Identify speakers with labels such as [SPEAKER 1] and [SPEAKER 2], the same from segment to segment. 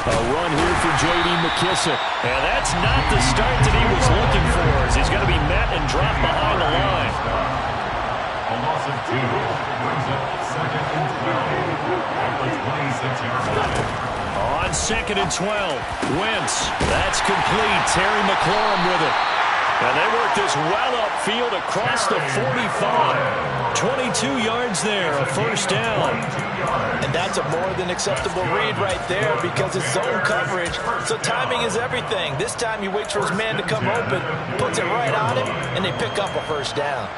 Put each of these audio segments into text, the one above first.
[SPEAKER 1] A run here for J.D. McKissick. And that's not the start that he was looking for, as he's going to be met and dropped behind the line.
[SPEAKER 2] A loss of 2 brings up 2nd and 12 at the 26-yard line.
[SPEAKER 1] On 2nd and 12, Wentz. That's complete. Terry McLaurin with it. And they work this well upfield across the 45. 22 yards there, a first down.
[SPEAKER 3] And that's a more than acceptable read right there because it's zone coverage. So timing is everything. This time he waits for his man to come open, puts it right on him, and they pick up a first down.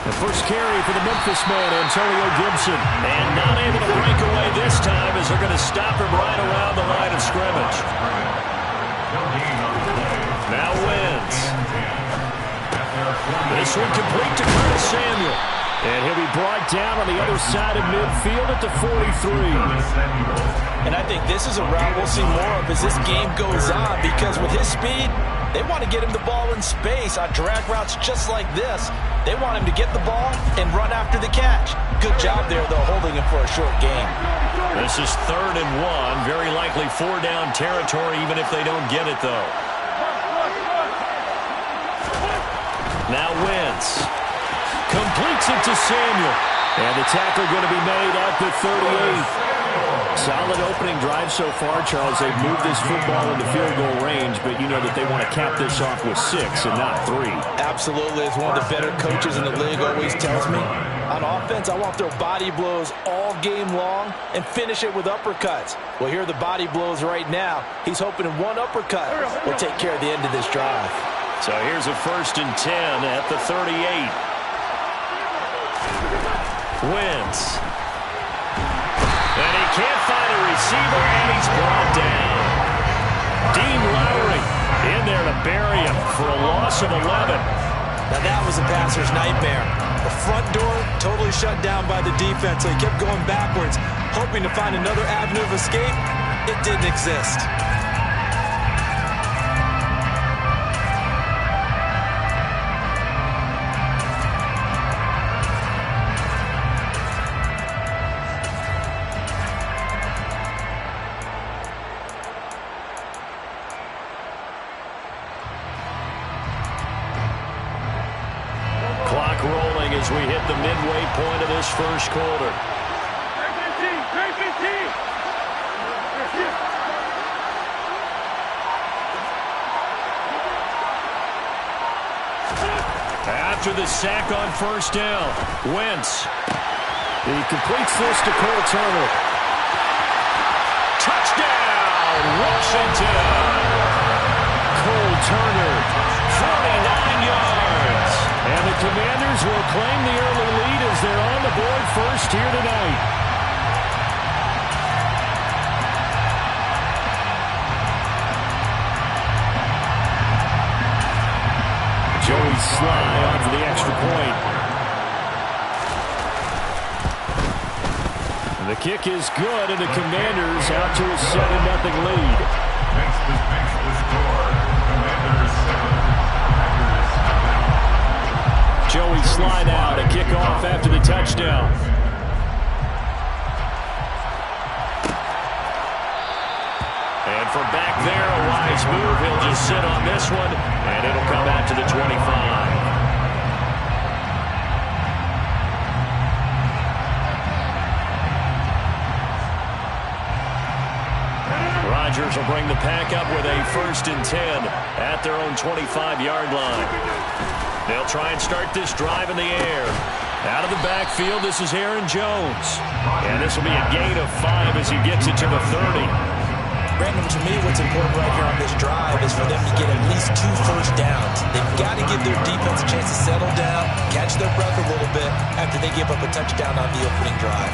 [SPEAKER 1] The first carry for the Memphis man, Antonio Gibson. And not able to break away this time as they're going to stop him right around the line of scrimmage. Now Wentz. This one complete to Curtis Samuel. And he'll be brought down on the other side of midfield at the 43.
[SPEAKER 3] And I think this is a route we'll see more of as this game goes on because with his speed, they want to get him the ball in space on drag routes just like this. They want him to get the ball and run after the catch. Good job there, though, holding him for a short gain.
[SPEAKER 1] This is 3rd and 1. Very likely 4-down territory, even if they don't get it, though. Now Wentz completes it to Samuel. And the tackle going to be made at the 38. Solid opening drive so far, Charles. They've moved this football into field goal range, but you know that they want to cap this off with 6 and not 3.
[SPEAKER 3] Absolutely. As one of the better coaches in the league always tells me, on offense, I want to throw body blows all game long and finish it with uppercuts. Well, here are the body blows right now. He's hoping in one uppercut will take care of the end of this drive.
[SPEAKER 1] So here's a 1st and 10 at the 38. Wentz. And he can't find a receiver, and he's brought down. Dean Lowry in there to bury him for a loss of 11.
[SPEAKER 3] Now that was a passer's nightmare. The front door totally shut down by the defense, so he kept going backwards, hoping to find another avenue of escape. It didn't exist.
[SPEAKER 1] As we hit the midway point of this first quarter. After the sack on 1st down, Wentz. He completes this to Cole Turner. Touchdown, Washington! Cole Turner, 49 yards. And the Commanders will claim the early lead as they're on the board first here tonight. Joey Sly on for the extra point. And the kick is good, and the Commanders out to a 7-0 lead.
[SPEAKER 2] Next makes the score. Commanders 7.
[SPEAKER 1] Joey Sly now to kick off after the touchdown. And from back there, a wise move. He'll just sit on this one, and it'll come out to the 25. Rodgers will bring the pack up with a 1st and 10 at their own 25-yard line. They'll try and start this drive in the air. Out of the backfield, this is Aaron Jones. And this will be a gain of 5 as he gets it to the 30.
[SPEAKER 3] Brandon, to me, what's important right here on this drive is for them to get at least 2 first downs. They've got to give their defense a chance to settle down, catch their breath a little bit after they give up a touchdown on the opening drive.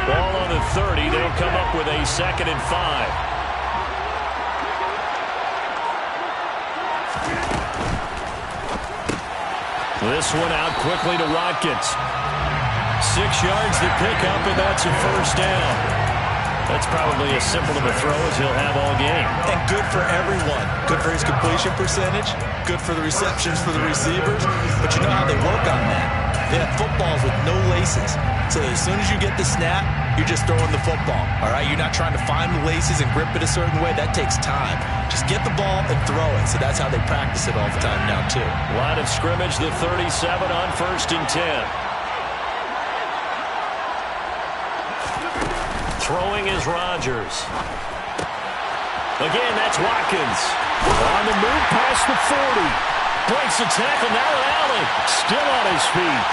[SPEAKER 1] Ball on the 30. They'll come up with a 2nd and 5. This one out quickly to Watkins. 6 yards to pick up, and that's a 1st down. That's probably as simple of a throw as he'll have all game.
[SPEAKER 3] And good for everyone. Good for his completion percentage. Good for the receptions for the receivers. But you know how they work on that. They have footballs with no laces. So as soon as you get the snap, you're just throwing the football. All right? You're not trying to find the laces and grip it a certain way. That takes time. Just get the ball and throw it. So that's how they practice it all the time now, too.
[SPEAKER 1] Line of scrimmage, the 37 on 1st and 10. Throwing is Rodgers. Again, that's Watkins. On the move past the 40. Breaks the tackle, now Allen. Still on his feet.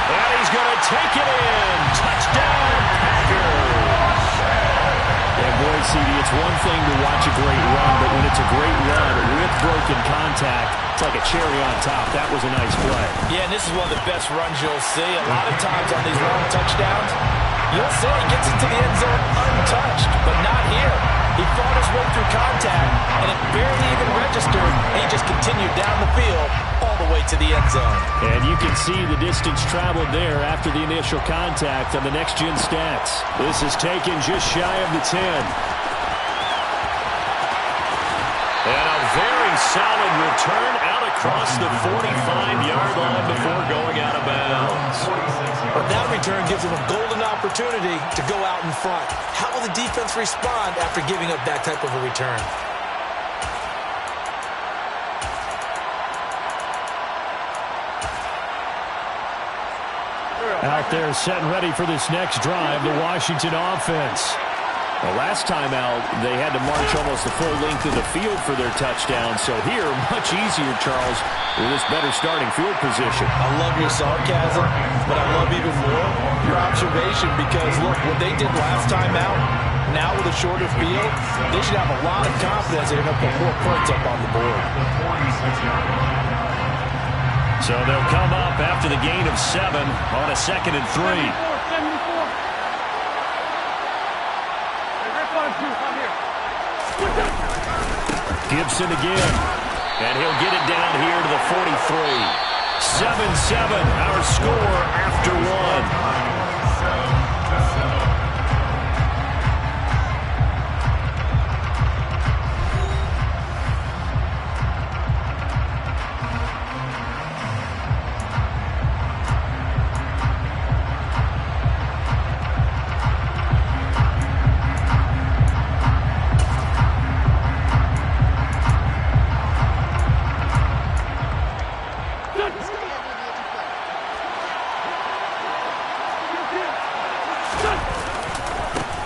[SPEAKER 1] And he's going to take it in. Touchdown, Packers. And boy, CD, it's one thing to watch a great run, but when it's a great run with broken contact, it's like a cherry on top. That was a nice play.
[SPEAKER 3] Yeah, and this is one of the best runs you'll see. A lot of times on these long touchdowns, you'll see he gets into the end zone untouched, but not here. He fought his way through contact, and it barely even registered, and he just continued down the field all the way to the end zone.
[SPEAKER 1] And you can see the distance traveled there after the initial contact on the next-gen stats. This is taken just shy of the 10. And a very solid return out across the 45-yard line before going out of bounds.
[SPEAKER 3] But that return gives them a golden opportunity to go out in front. How will the defense respond after giving up that type of a return?
[SPEAKER 1] Out there set and ready for this next drive, the Washington offense. The last time out, they had to march almost the full length of the field for their touchdown. So here, much easier, Charles, with this better starting field position.
[SPEAKER 3] I love your sarcasm, but I love even more your observation because, look, what they did last time out, now with a shorter field, they should have a lot of confidence they're going to put more points up on the board.
[SPEAKER 1] So they'll come up after the gain of 7 on a 2nd and 3. Gibson again, and he'll get it down here to the 43. 7-7, our score after 1.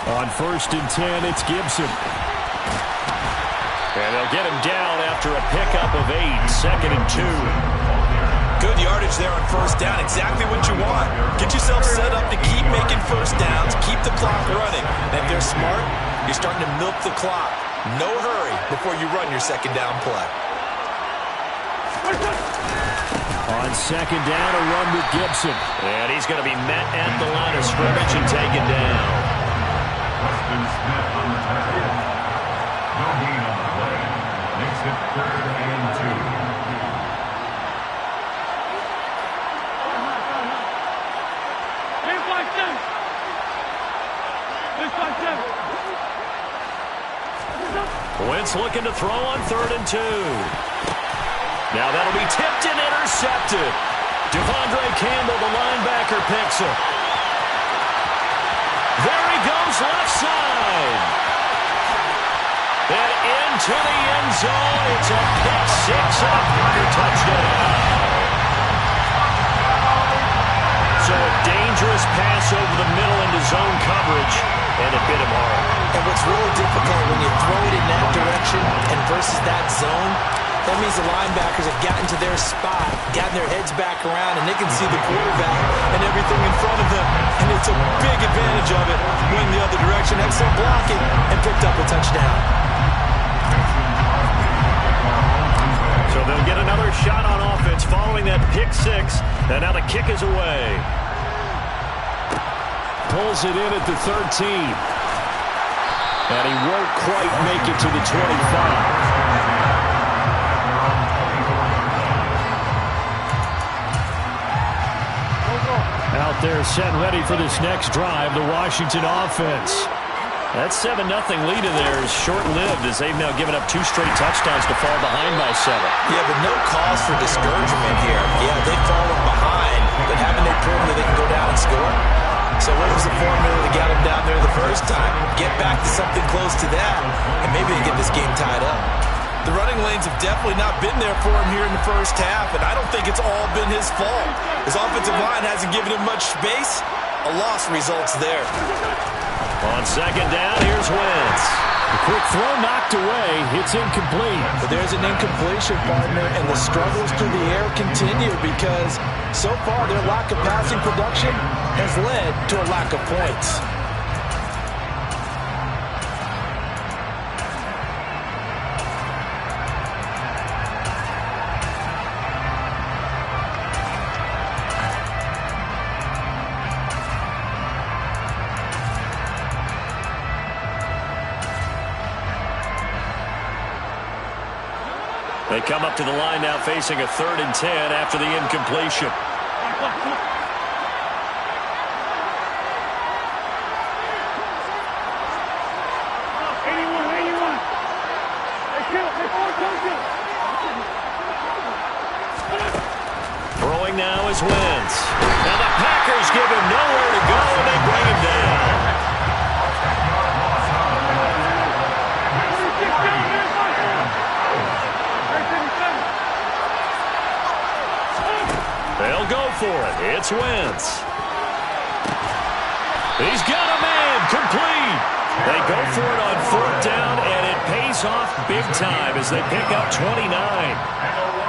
[SPEAKER 1] On 1st and 10, it's Gibson. And they'll get him down after a pickup of 8, 2nd and 2.
[SPEAKER 3] Good yardage there on 1st down, exactly what you want. Get yourself set up to keep making 1st downs, keep the clock running. And if they're smart, you're starting to milk the clock. No hurry before you run your 2nd down play.
[SPEAKER 1] On 2nd down, a run with Gibson. And he's going to be met at the line of scrimmage and taken down.
[SPEAKER 2] Smith on the tackle. No gain on the play. Makes it 3rd and 2.
[SPEAKER 1] Wentz looking to throw on 3rd and 2. Now that'll be tipped and intercepted. Devondre Campbell, the linebacker, picks it. There he goes, left side. And into the end zone. It's a pick six and a Packer touchdown. So a dangerous pass over the middle into zone coverage, and it bit him hard.
[SPEAKER 3] And what's really difficult when you throw it in that direction and versus that zone, that means the linebackers have gotten to their spot, gotten their heads back around, and they can see the quarterback and everything in front of them. And it's a big advantage of it. Went the other direction, excellent blocking, and picked up a touchdown.
[SPEAKER 1] So they'll get another shot on offense following that pick six, and now the kick is away. Pulls it in at the 13. And he won't quite make it to the 25. Out there set ready for this next drive, the Washington offense. That 7-0 lead in there is short-lived as they've now given up 2 straight touchdowns to fall behind by 7.
[SPEAKER 3] Yeah, but no cause for discouragement here. Yeah, they've fallen behind, but haven't they proven that they can go down and score? So what was the formula to get them down there the first time? Get back to something close to that, and maybe they get this game tied up. The running lanes have definitely not been there for him here in the first half, and I don't think it's all been his fault. His offensive line hasn't given him much space. A loss results there.
[SPEAKER 1] On second down, here's Wentz. The quick throw knocked away. It's incomplete.
[SPEAKER 3] But there's an incompletion, partner, and the struggles through the air continue because so far their lack of passing production has led to a lack of points.
[SPEAKER 1] They come up to the line now facing a 3rd and 10 after the incompletion. Throwing now is Wentz. Now the Packers give him nowhere to go and they bring him down. They'll go for it. It's Wentz. He's got a man. Complete. They go for it on 4th down, and it pays off big time as they pick up 29.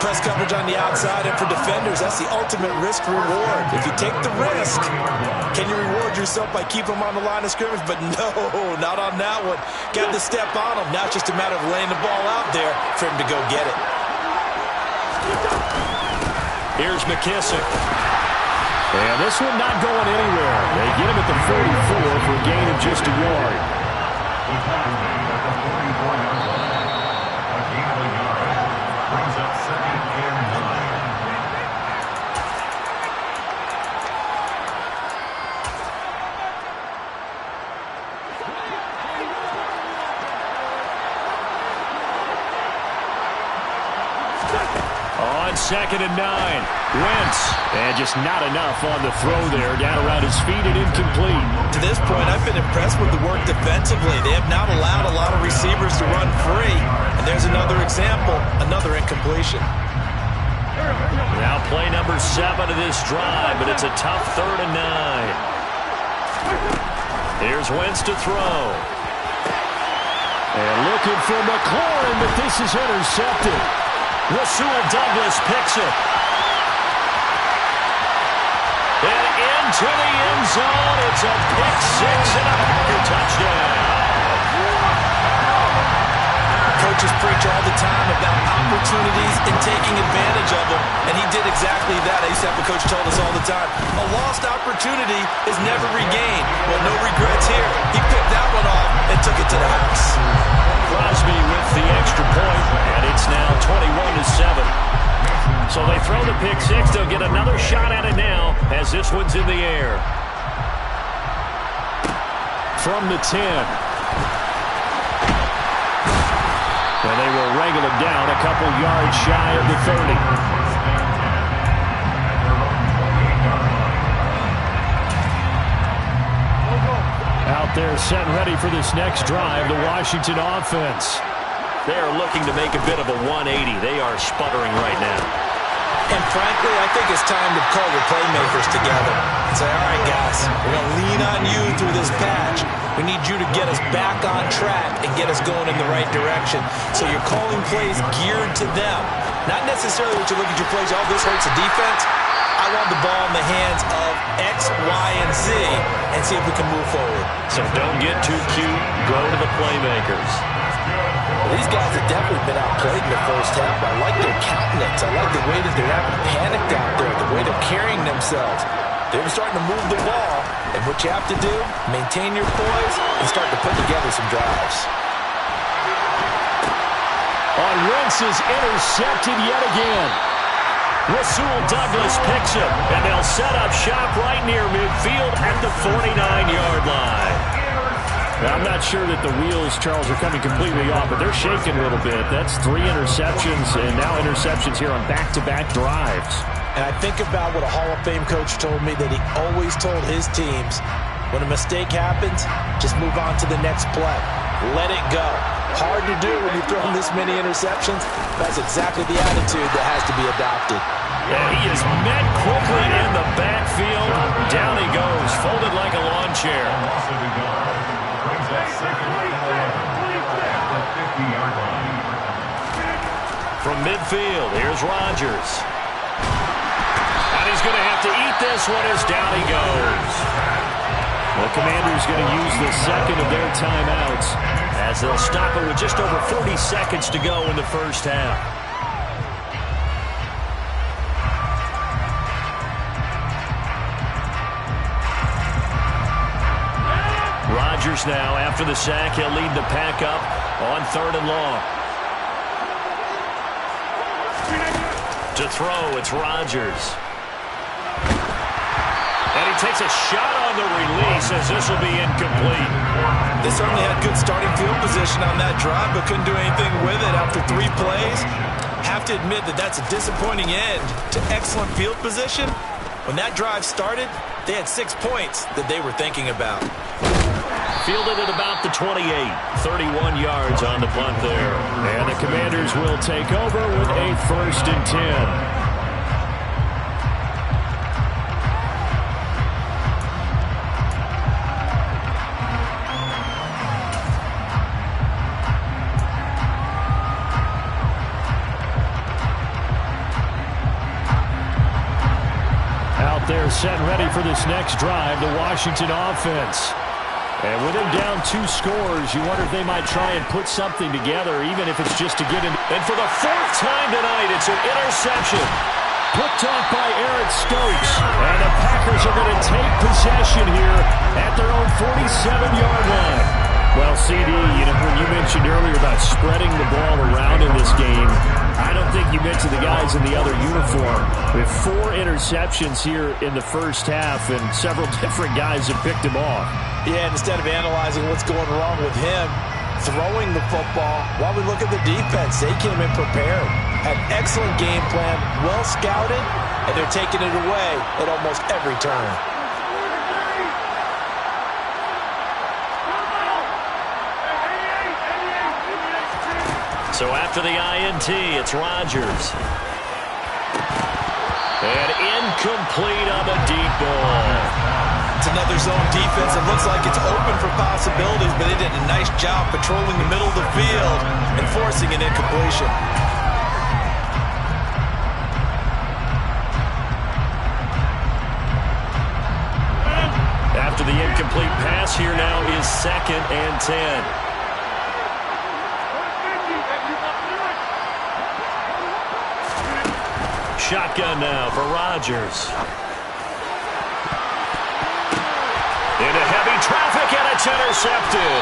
[SPEAKER 3] Press coverage on the outside, and for defenders, that's the ultimate risk-reward. If you take the risk, can you reward yourself by keeping them on the line of scrimmage? But no, not on that one. Got to step on them. Now it's just a matter of laying the ball out there for him to go get it.
[SPEAKER 1] Here's McKissick. And this one not going anywhere. They get him at the 44 for a gain of just a yard.
[SPEAKER 2] Brings up 2nd and 9.
[SPEAKER 1] On 2nd and 9. Wentz. And just not enough on the throw there. Down around his feet and incomplete.
[SPEAKER 3] To this point, I've been impressed with the work defensively. They have not allowed a lot of receivers to run free. And there's another example, another incompletion.
[SPEAKER 1] Now play number 7 of this drive, but it's a tough 3rd and 9. Here's Wentz to throw. And looking for McLaurin, but this is intercepted. Rasul Douglas picks it. And into the end zone, it's a pick 6 and a Packer touchdown.
[SPEAKER 3] Coaches preach all the time about opportunities and taking advantage of them, and he did exactly that. I used to have a coach tell us all the time, a lost opportunity is never regained. Well, no regrets here. He picked that one off and took it to the house.
[SPEAKER 1] Crosby with the extra point, and it's now 21-7. So they throw the pick 6. They'll get another shot at it now as this one's in the air. From the 10. And they will wrangle him down a couple yards shy of the 30. there set and ready for this next drive, the Washington offense.
[SPEAKER 3] They are looking to make a bit of a 180. They are sputtering right now. And frankly, I think it's time to call your playmakers together and say, all right, guys, we're going to lean on you through this patch. We need you to get us back on track and get us going in the right direction. So you're calling plays geared to them. Not necessarily what you look at your plays, oh, this hurts the defense. I want the ball in the hands of X, Y, and Z and see if we can move forward.
[SPEAKER 1] So don't get too cute. Go to the playmakers.
[SPEAKER 3] These guys have definitely been outplayed in the first half. I like their countenance. I like the way that they're not panicked out there, the way they're carrying themselves. They're starting to move the ball, and what you have to do, maintain your poise and start to put together some drives.
[SPEAKER 1] On Wentz is intercepted yet again. Rasul Douglas picks him, and they'll set up shop right near midfield at the 49-yard line. Now, I'm not sure that the wheels, Charles, are coming completely off, but they're shaking a little bit. That's 3 interceptions, and now interceptions here on back-to-back drives.
[SPEAKER 3] And I think about what a Hall of Fame coach told me, that he always told his teams, when a mistake happens, just move on to the next play. Let it go. Hard to do when you've thrown this many interceptions. That's exactly the attitude that has to be adopted.
[SPEAKER 1] And he is met quickly in the backfield. Down he goes, folded like a lawn chair. From midfield, here's Rodgers. And he's going to have to eat this one as down he goes. The Commanders going to use the second of their timeouts as they'll stop it with just over 40 seconds to go in the first half. Rodgers now, after the sack, he'll lead the pack up on 3rd and long. To throw, it's Rodgers. And he takes a shot on the release as this will be incomplete.
[SPEAKER 3] They certainly had good starting field position on that drive, but couldn't do anything with it after 3 plays. Have to admit that that's a disappointing end to excellent field position. When that drive started, they had 6 points that they were thinking about.
[SPEAKER 1] Fielded at about the 28, 31 yards on the punt there. And the Commanders will take over with a 1st and 10. They're set and ready for this next drive, the Washington offense. And with him down 2 scores, you wonder if they might try and put something together, even if it's just to get in. And for the 4th time tonight, it's an interception. Picked off by Eric Stokes. And the Packers are going to take possession here at their own 47-yard line. Well, CD, when you mentioned earlier about spreading the ball around in this game, I don't think you mentioned the guys in the other uniform. With 4 interceptions here in the first half, and several different guys have picked him off.
[SPEAKER 3] Yeah, instead of analyzing what's going wrong with him, throwing the football, while we look at the defense, they came in prepared. Had excellent game plan, well scouted, and they're taking it away at almost every turn.
[SPEAKER 1] So after the INT, it's Rodgers. And incomplete on the deep ball.
[SPEAKER 3] It's another zone defense. It looks like it's open for possibilities, but they did a nice job patrolling the middle of the field and forcing an incompletion.
[SPEAKER 1] After the incomplete pass, here now is 2nd and 10. Shotgun now for Rodgers. Into heavy traffic, and it's intercepted.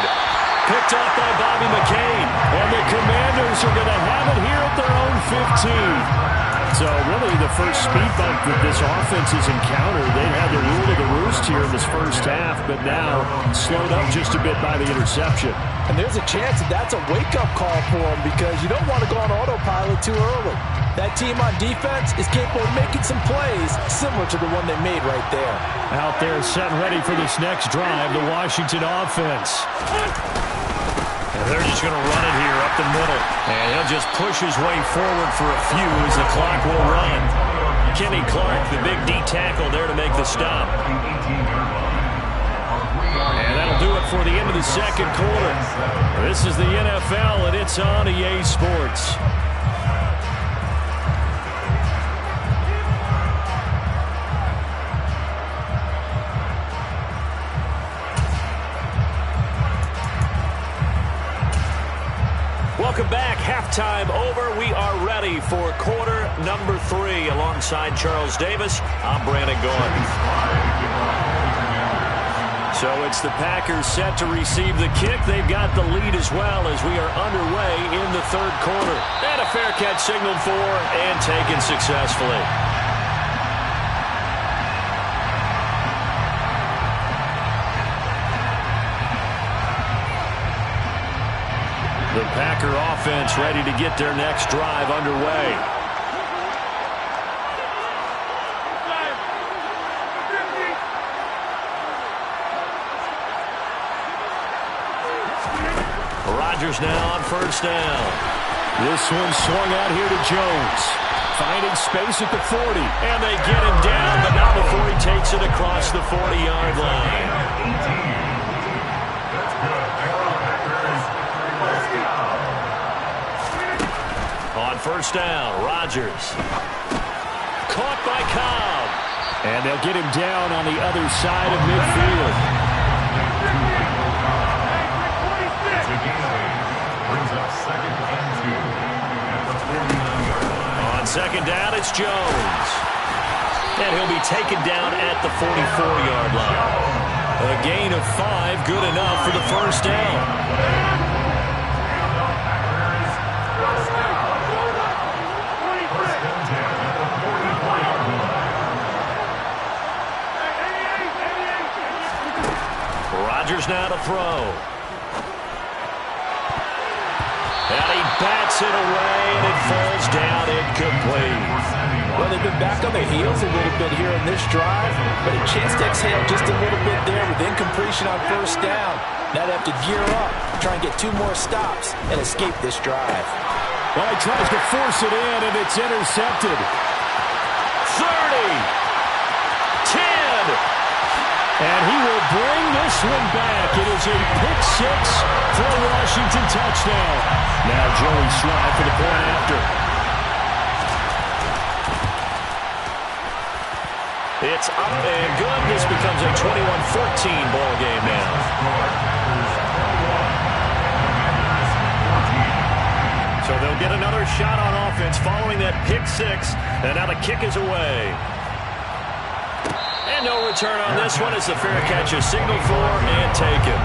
[SPEAKER 1] Picked up by Bobby McCain. And the Commanders are going to have it here at their own 15. So really the first speed bump that this offense has encountered. They had the rule of the roost here in this first half, but now slowed up just a bit by the interception.
[SPEAKER 3] And there's a chance that that's a wake-up call for them, because you don't want to go on autopilot too early. That team on defense is capable of making some plays similar to the one they made right there.
[SPEAKER 1] Out there set ready for this next drive, the Washington offense. And they're just going to run it here up the middle. And he'll just push his way forward for a few as the clock will run. Kenny Clark, the big D tackle there to make the stop. And that'll do it for the end of the second quarter. This is the NFL, and it's on EA Sports. Welcome back. Halftime over. We are ready for quarter number 3. Alongside Charles Davis, I'm Brandon Gaudin. So it's the Packers set to receive the kick. They've got the lead as well as we are underway in the third quarter. And a fair catch signaled for and taken successfully. The Packer offense ready to get their next drive underway. Rodgers now on first down. This one swung out here to Jones. Finding space at the 40. And they get him down, but not before he takes it across the 40-yard line. On first down, Rodgers. Caught by Cobb. And they'll get him down on the other side of midfield.
[SPEAKER 2] Brings up second and 2 at the 49-yard line.
[SPEAKER 1] On second down, it's Jones. And he'll be taken down at the 44-yard line. A gain of 5, good enough for the first down. Rodgers now to throw. And he bats it away, and it falls down incomplete.
[SPEAKER 3] Well, they've been back on their heels a little bit here in this drive, but a chance to exhale just a little bit there with incompletion on first down. Now they have to gear up, try and get 2 more stops, and escape this drive.
[SPEAKER 1] Well, he tries to force it in, and it's intercepted. 30. 10. And he will bring this one back. It is a pick-6 for a Washington touchdown. Now Joey Slye for the point after. It's up and good. This becomes a 21-14 ball game now. So they'll get another shot on offense following that pick-6. And now the kick is away. And no return on this one as the fair catch is signaled for and taken.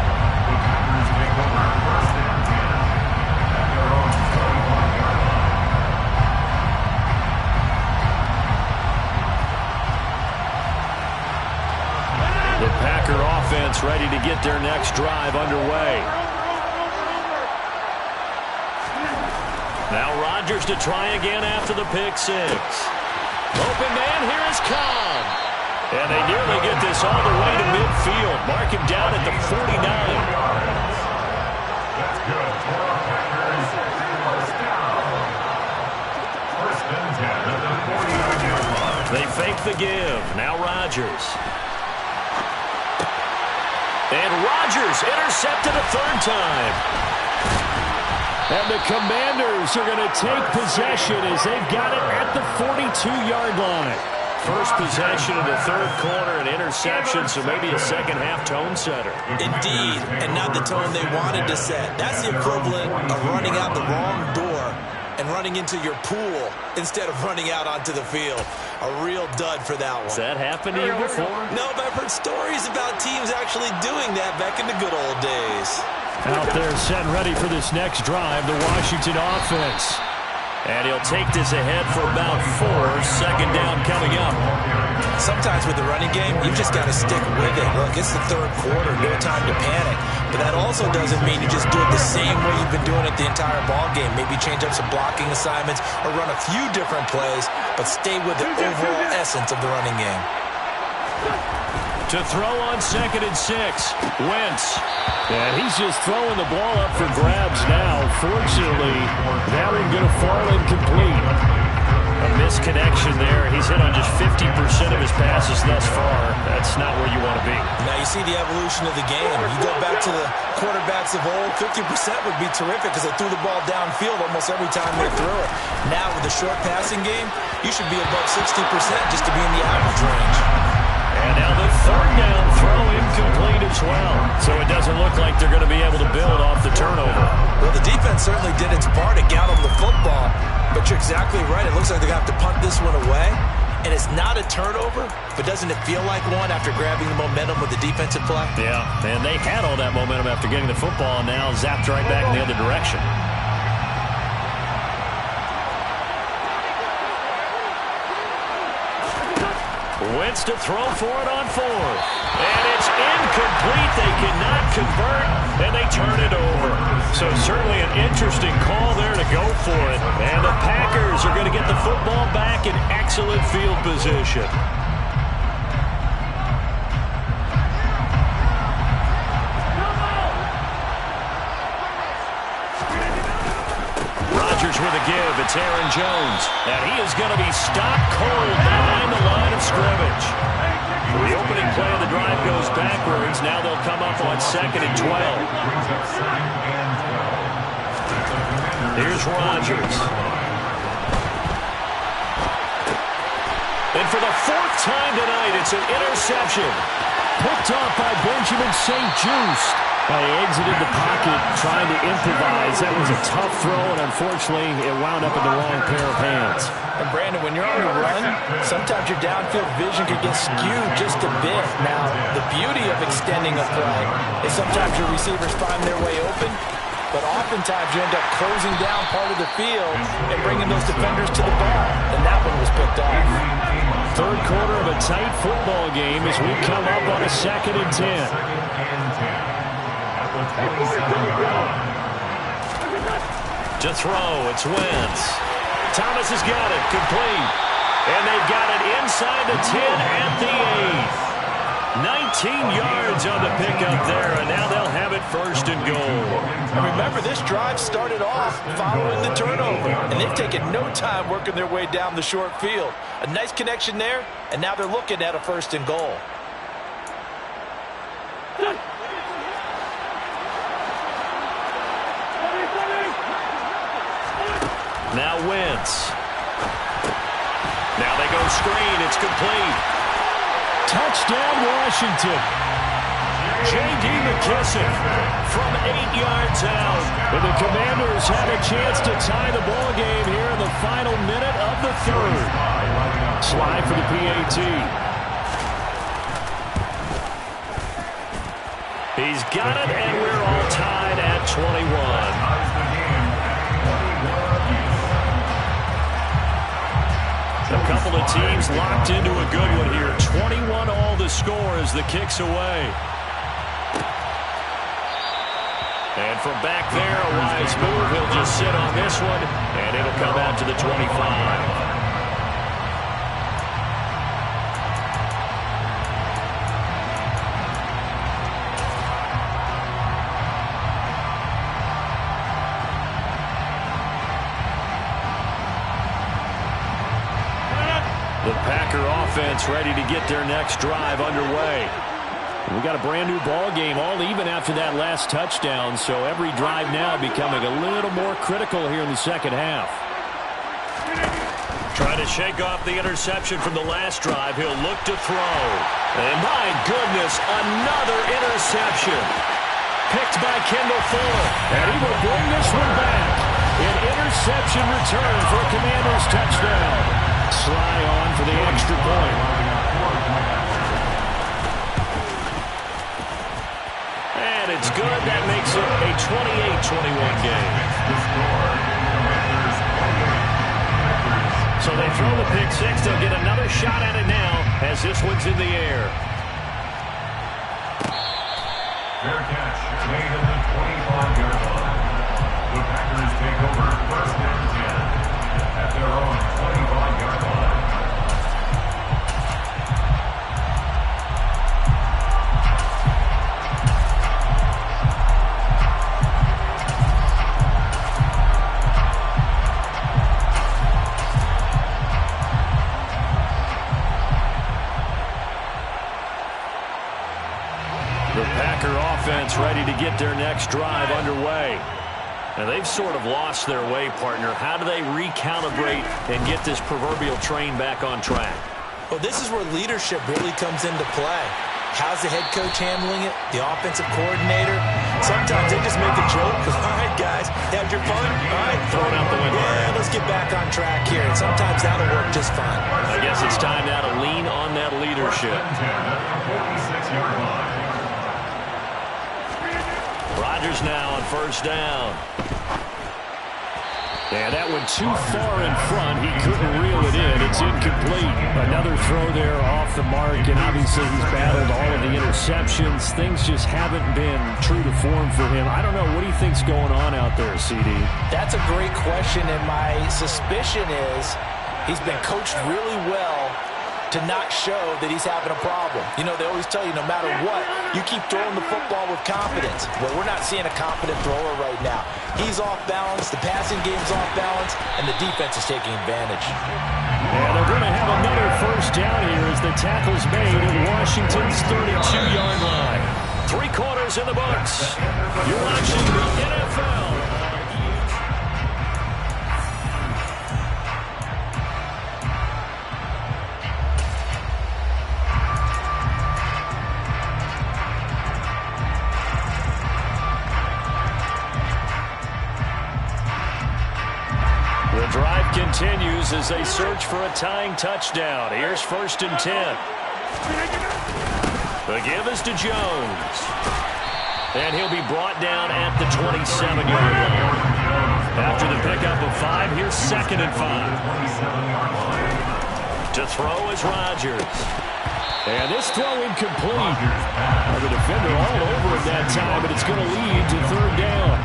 [SPEAKER 1] The Packer offense ready to get their next drive underway. Now Rodgers to try again after the pick-6. Open man, here is Cobb. And they nearly get this all the way to midfield. Mark him down at the 49.
[SPEAKER 2] That's good. First and 10 at the 49-yard line.
[SPEAKER 1] They fake the give. Now Rodgers. And Rodgers intercepted a 3rd time. And the Commanders are going to take possession as they've got it at the 42-yard line. First possession of the third quarter, an interception, so maybe a second-half tone setter.
[SPEAKER 3] Indeed, and not the tone they wanted to set. That's the equivalent of running out the wrong door and running into your pool instead of running out onto the field. A real dud for that one.
[SPEAKER 1] Has that happened to you before?
[SPEAKER 3] No, but I've heard stories about teams actually doing that back in the good old days.
[SPEAKER 1] Out there set ready for this next drive, the Washington offense. And he'll take this ahead for about 4. Second down coming up.
[SPEAKER 3] Sometimes with the running game, you just got to stick with it. Look, it's the third quarter, no time to panic. But that also doesn't mean you just do it the same way you've been doing it the entire ball game. Maybe change up some blocking assignments or run a few different plays, but stay with the overall essence of the running game.
[SPEAKER 1] To throw on 2nd and 6, Wentz. And he's just throwing the ball up for grabs now. Fortunately, that one going to fall incomplete. A misconnection there. He's hit on just 50% of his passes thus far. That's not where you want to be.
[SPEAKER 3] Now you see the evolution of the game. You go back to the quarterbacks of old, 50% would be terrific because they threw the ball downfield almost every time they threw it. Now with the short passing game, you should be above 60% just to be in the average range.
[SPEAKER 1] And now the 3rd down throw incomplete as well. So it doesn't look like they're going to be able to build off the turnover.
[SPEAKER 3] Well, the defense certainly did its part to get them the football. But you're exactly right. It looks like they're going to have to punt this one away. And it's not a turnover, but doesn't it feel like one after grabbing the momentum with the defensive play?
[SPEAKER 1] Yeah, and they had all that momentum after getting the football, and now zapped right back in the other direction. Wentz to throw for it on 4th. And it's incomplete. They cannot convert, and they turn it over. So certainly an interesting call there to go for it. And the Packers are going to get the football back in excellent field position. Rodgers with a give. It's Aaron Jones. And he is going to be stopped cold behind the line of scrimmage. The opening play of the drive goes backwards. Now they'll come up on 2nd and 12. Here's Rodgers. And for the 4th time tonight, it's an interception. Picked off by Benjamin St-Juste. He exited the pocket trying to improvise. That was a tough throw, and unfortunately, it wound up in the wrong pair of hands.
[SPEAKER 3] And Brandon, when you're on the run, sometimes your downfield vision could get skewed just a bit. Now, the beauty of extending a play is sometimes your receivers find their way open, but oftentimes you end up closing down part of the field and bringing those defenders to the ball. And that one was picked off.
[SPEAKER 1] Third quarter of a tight football game as we come up on a 2nd and 10. To throw, it's Wentz. Thomas has got it, complete. And they've got it inside the 10 at the 8. 19 yards on the pickup there, and now they'll have it 1st and goal.
[SPEAKER 3] And remember, this drive started off following the turnover, and they've taken no time working their way down the short field. A nice connection there, and now they're looking at a 1st and goal.
[SPEAKER 1] Now Wentz. Now they go screen. It's complete. Touchdown, Washington. J.D. McKissick from 8 yards out. And the Commanders have a chance to tie the ball game here in the final minute of the 3rd. Slide for the PAT. He's got it, and we're all tied at 21. A couple of teams locked into a good one here. 21 all the score as the kick's away. And from back there, a wise move. He'll just sit on this one, and it'll come out to the 25. The Packer offense ready to get their next drive underway. We got a brand new ball game, all even after that last touchdown, so every drive now becoming a little more critical here in the second half. Trying to shake off the interception from the last drive. He'll look to throw. And my goodness, another interception. Picked by Kendall Fuller. And he will bring this one back. An interception return for a Commanders touchdown. Sly on for the extra point. And it's good. That makes it a 28-21 game. and 6. They'll get another shot at it now as this one's in the air.
[SPEAKER 2] Fair catch made at the 25-yard line. The Packers take over first and 10 at their own 25-yard line.
[SPEAKER 1] The Packer offense ready to get their next drive underway. Now they've sort of lost their way, partner. How do they recalibrate and get this proverbial train back on track?
[SPEAKER 3] Well, this is where leadership really comes into play. How's the head coach handling it? The offensive coordinator? Sometimes they just make a joke because, all right, guys, had your fun? All right,
[SPEAKER 1] throw it out the window.
[SPEAKER 3] Yeah, let's get back on track here. And sometimes that'll work just fine.
[SPEAKER 1] I guess it's time now to lean on that leadership.
[SPEAKER 2] 46-yard line.
[SPEAKER 1] Rodgers now on first down. Yeah, that went too far in front. He couldn't reel it in. It's incomplete. Another throw there off the mark, and obviously he's battled all of the interceptions. Things just haven't been true to form for him. I don't know. What do you think's going on out there, CD?
[SPEAKER 3] That's a great question, and my suspicion is he's been coached really well to not show that he's having a problem. You know, they always tell you no matter what, you keep throwing the football with confidence. Well, we're not seeing a confident thrower right now. He's off balance, the passing game's off balance, and the defense is taking advantage.
[SPEAKER 1] And they're going to have another first down here as the tackle's made at Washington's 32-yard line. 3 quarters in the books. You're watching the NFL. The drive continues as they search for a tying touchdown. Here's first and 10. The give is to Jones. And he'll be brought down at the 27-yard line. After the pickup of 5, here's second and 5. To throw is Rodgers. And this throw incomplete. The defender all over it that time, but it's going to lead to third down.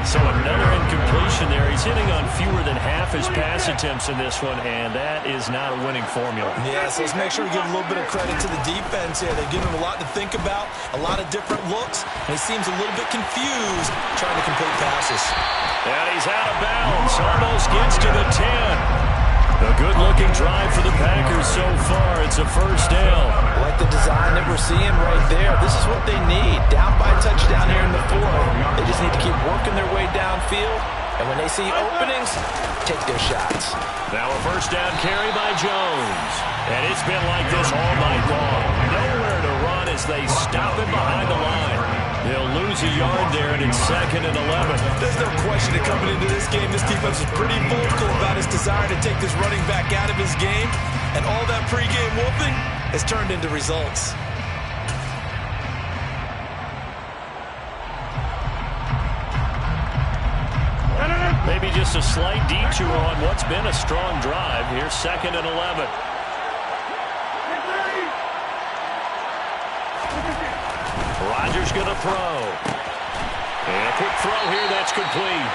[SPEAKER 1] So another incompletion there. He's hitting on fewer than half his pass attempts in this one, and that is not a winning formula.
[SPEAKER 3] Yeah, so let's make sure we give a little bit of credit to the defense here. They've given him a lot to think about, a lot of different looks, and he seems a little bit confused trying to complete passes.
[SPEAKER 1] And he's out of bounds. Almost gets to the 10. A good-looking drive for the Packers so far. It's a first down.
[SPEAKER 3] I like the design that we're seeing right there. This is what they need. Down by a touchdown here in the 4th. They just need to keep working their way downfield. And when they see openings, take their shots.
[SPEAKER 1] Now a first down carry by Jones. And it's been like this all night long. Nowhere to run as they stop him behind the line. They'll lose a yard there, and it's second and 11.
[SPEAKER 3] There's no question that coming into this game, this defense is pretty vocal about his desire to take this running back out of his game. And all that pregame whooping has turned into results.
[SPEAKER 1] Maybe just a slight detour on what's been a strong drive. Here's second and 11. Rodgers going to throw. And a quick throw here, that's complete.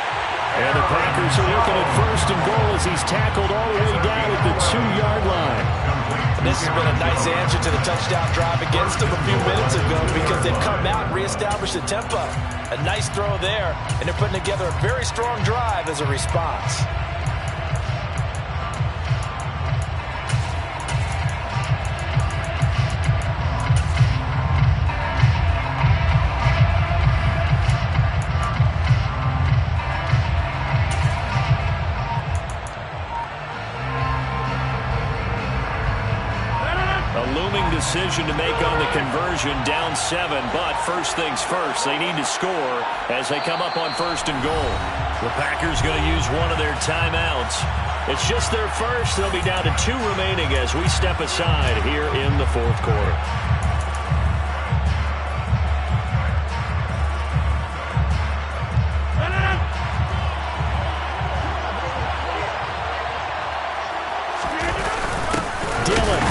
[SPEAKER 1] And the Packers are looking at first and goal as he's tackled all the way down at the 2-yard line.
[SPEAKER 3] This has been a nice answer to the touchdown drive against them a few minutes ago because they've come out and reestablished the tempo. A nice throw there, and they're putting together a very strong drive as a response.
[SPEAKER 1] Decision to make on the conversion, down 7, but first things first, they need to score as they come up on first and goal. The Packers going to use one of their timeouts. It's just their first. They'll be down to 2 remaining as we step aside here in the 4th quarter. Dillon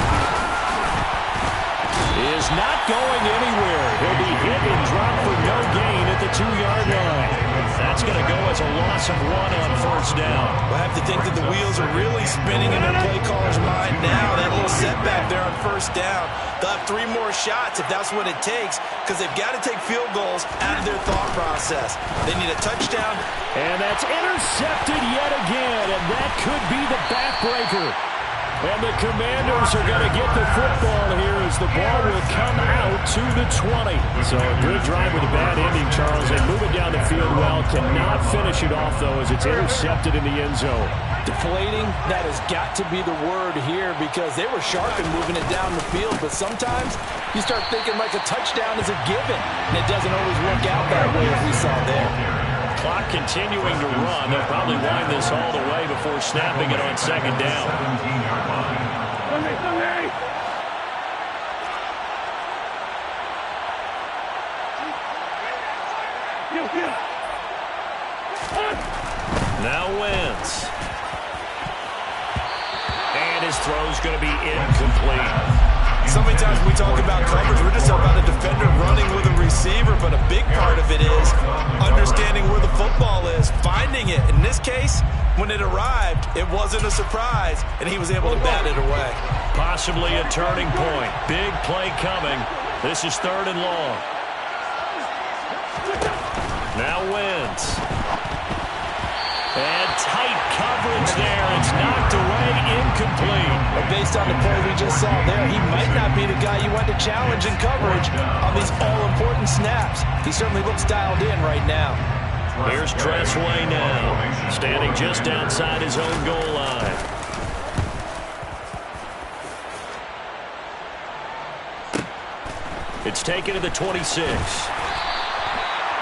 [SPEAKER 1] is not going anywhere. He'll be hit and dropped for no gain at the 2-yard line. That's going to go as a loss of 1 on first down.
[SPEAKER 3] I have to think that the wheels are really spinning in their play caller's mind now. That little setback there on first down. They'll have 3 more shots if that's what it takes, because they've got to take field goals out of their thought process. They need a touchdown.
[SPEAKER 1] And that's intercepted yet again, and that could be the backbreaker. And the Commanders are going to get the football here as the ball will come out to the 20. So a good drive with a bad ending, Charles. They move it down the field well. Cannot finish it off, though, as it's intercepted in the end zone.
[SPEAKER 3] Deflating, that has got to be the word here, because they were sharp in moving it down the field. But sometimes you start thinking like a touchdown is a given, and it doesn't always work out that way as we saw there.
[SPEAKER 1] Clock continuing to run. They'll probably wind this all the way before snapping it on second down.
[SPEAKER 2] 17-yard line.
[SPEAKER 1] Now Wentz. And his throw's going to be incomplete.
[SPEAKER 3] So many times when we talk about coverage, we're just talking about a defender running with a receiver, but a big part of it is understanding where the football is, finding it. In this case, when it arrived, it wasn't a surprise, and he was able to bat it away.
[SPEAKER 1] Possibly a turning point. Big play coming. This is 3rd and long. Now Wentz. And tight coverage there. It's knocked away, incomplete.
[SPEAKER 3] But based on the play we just saw there, he might not be the guy you want to challenge in coverage on these all-important snaps. He certainly looks dialed in right now.
[SPEAKER 1] Here's Tressway now, standing just outside his own goal line. It's taken to the 26.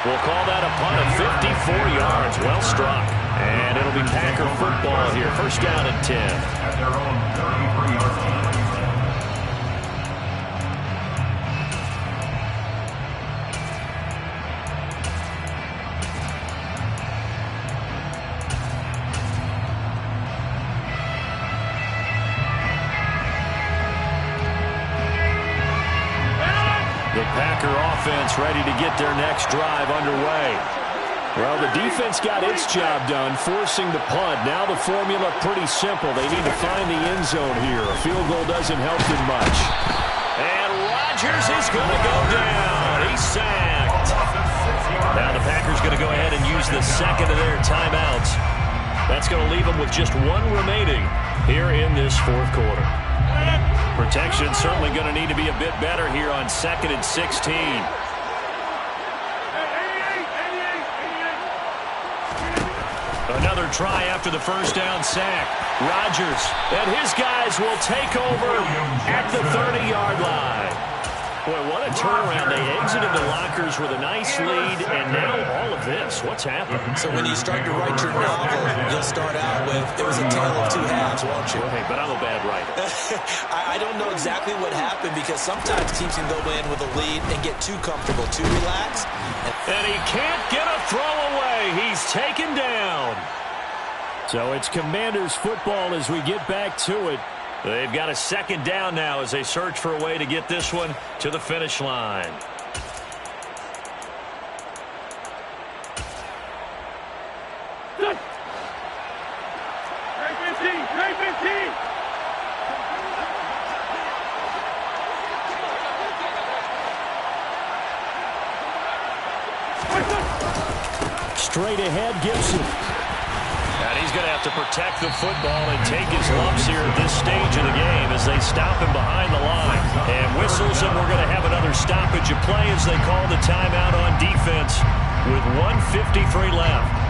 [SPEAKER 1] We'll call that a punt of 54 yards. Well struck. And it'll be Packer football here. First down and 10.
[SPEAKER 2] At their own 33-yard line.
[SPEAKER 1] The Packer offense ready to get their next drive underway. Well, the defense got its job done, forcing the punt. Now the formula pretty simple. They need to find the end zone here. A field goal doesn't help them much. And Rodgers is going to go down. He's sacked. Now the Packers going to go ahead and use the second of their timeouts. That's going to leave them with just 1 remaining here in this 4th quarter. Protection certainly going to need to be a bit better here on 2nd and 16. Another try after the first down sack. Rodgers and his guys will take over at the 30-yard line. Boy, what a turnaround. They exited the lockers with a nice lead, and now all of this. What's happened?
[SPEAKER 3] So when you start to write your novel, you'll start out with, it was a tale of 2 halves, won't you?
[SPEAKER 1] Hey, but I'm a bad writer.
[SPEAKER 3] I don't know exactly what happened, because sometimes teams can go in with a lead and get too comfortable, too relaxed.
[SPEAKER 1] And he can't get a throw away. He's taken down. So it's Commanders football as we get back to it. They've got a second down now as they search for a way to get this one to the finish line. Straight ahead, Gibson. And he's going to have to protect the football and take his lumps here at this stage of the game as they stop him behind the line. And whistles, and we're going to have another stoppage of play as they call the timeout on defense with 1:53 left.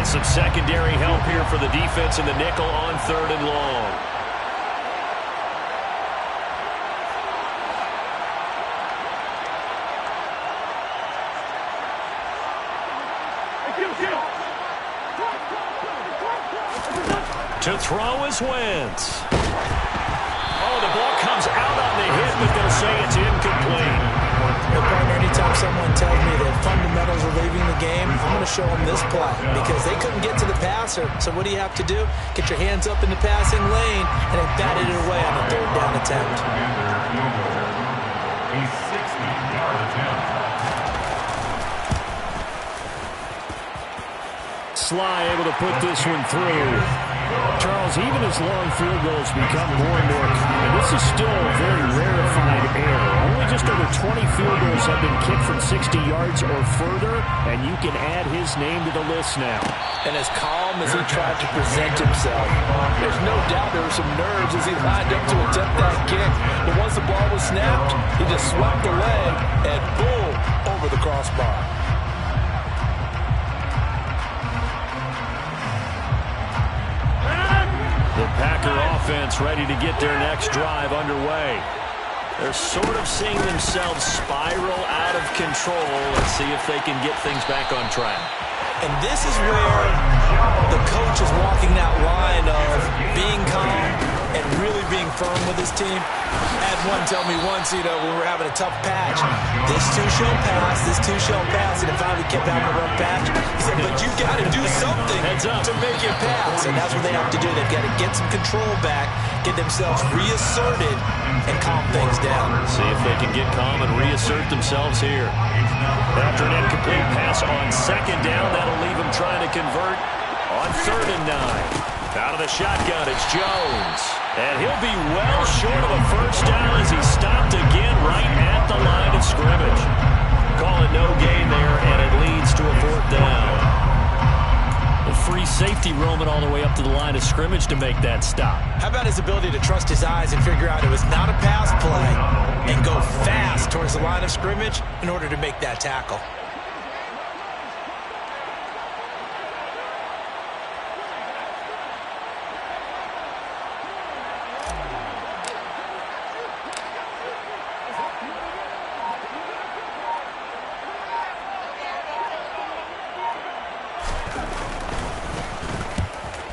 [SPEAKER 1] Some secondary help here for the defense in the nickel on 3rd and long. To throw is Wentz. Oh, the ball comes out on the hit, but they'll say it's incomplete.
[SPEAKER 3] But partner, anytime someone tells me the fundamentals are leaving the game, I'm going to show them this play because they couldn't get to the passer. So what do you have to do? Get your hands up in the passing lane, and they batted it away on the third down attempt.
[SPEAKER 2] A 60-yard attempt.
[SPEAKER 1] Sly able to put this one through. Charles, even as long field goals become more and more common, this is still a very rarefied error. Only just over 20 field goals have been kicked from 60 yards or further, and you can add his name to the list now.
[SPEAKER 3] And as calm as he tried to present himself, there's no doubt there were some nerves as he lined up to attempt that kick. But once the ball was snapped, he just swept the leg and boom, over the crossbar.
[SPEAKER 1] The Packer offense ready to get their next drive underway. They're sort of seeing themselves spiral out of control. Let's see if they can get things back on track.
[SPEAKER 3] And this is where the coach is walking that line of being calm and really being firm with his team. I had one tell me once, when we were having a tough patch, this too shall pass, this too shall pass, and it finally kept having a rough patch. He said, but you got to do something to make it pass, and that's what they have to do. They've got to get some control back, get themselves reasserted, and calm things down.
[SPEAKER 1] See if they can get calm and reassert themselves here. After an incomplete pass on second down, that'll leave them trying to convert on 3rd and 9. Out of the shotgun, it's Jones. And he'll be well short of a first down as he stopped again right at the line of scrimmage. Call it no gain there, and it leads to a 4th down. The free safety roaming all the way up to the line of scrimmage to make that stop.
[SPEAKER 3] How about his ability to trust his eyes and figure out it was not a pass play and go fast towards the line of scrimmage in order to make that tackle?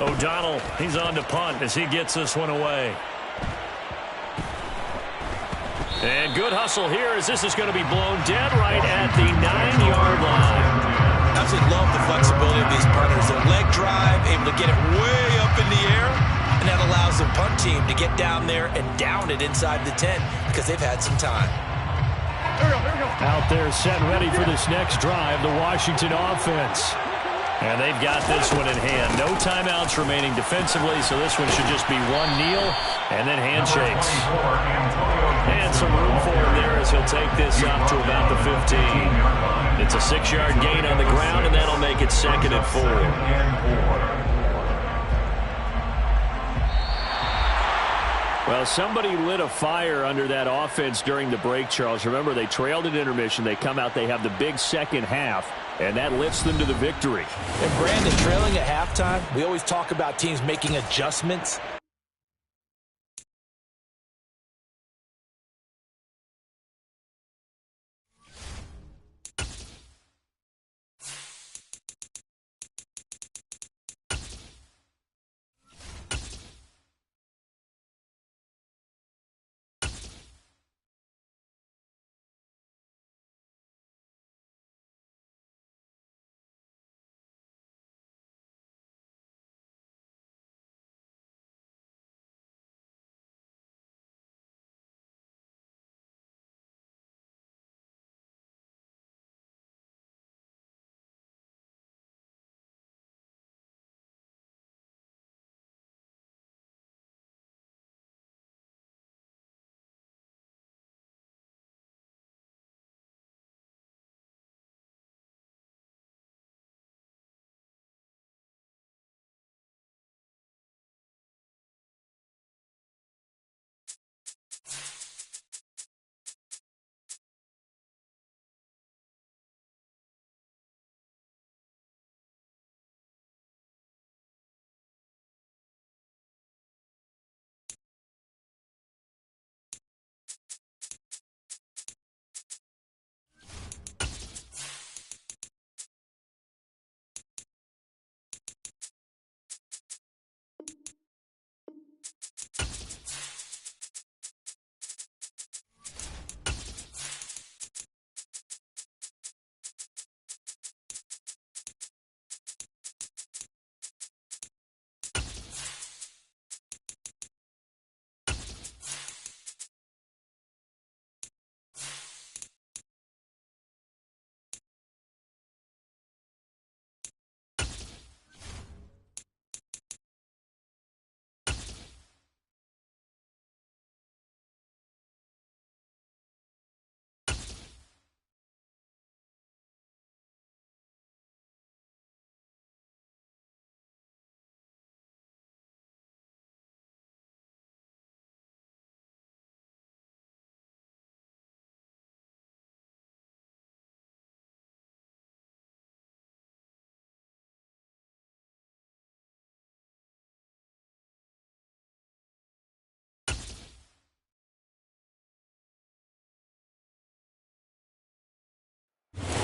[SPEAKER 1] O'Donnell, he's on to punt as he gets this one away. And good hustle here as this is going to be blown dead right at the 9-yard line.
[SPEAKER 3] Absolutely love the flexibility of these punters. Their leg drive, able to get it way up in the air, and that allows the punt team to get down there and down it inside the 10 because they've had some time.
[SPEAKER 1] Out there set ready for this next drive, the Washington offense. And they've got this one in hand. No timeouts remaining defensively, so this one should just be one kneel and then handshakes. And some room for him there as he'll take this up to about the 15. It's a 6-yard gain on the ground, and that'll make it 2nd and 4. Well, somebody lit a fire under that offense during the break, Charles. Remember, they trailed at intermission. They come out, they have the big second half, and that lifts them to the victory.
[SPEAKER 3] And Brandon, trailing at halftime, we always talk about teams making adjustments.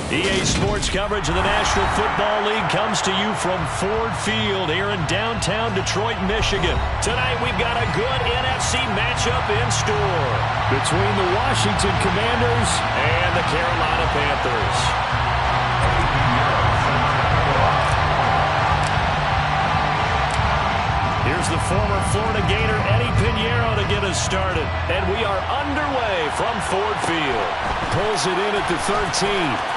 [SPEAKER 1] EA Sports coverage of the National Football League comes to you from Ford Field here in downtown Detroit, Michigan. Tonight we've got a good NFC matchup in store between the Washington Commanders and the Carolina Panthers. Here's the former Florida Gator Eddie Pinheiro to get us started. And we are underway from Ford Field. Pulls it in at the 13.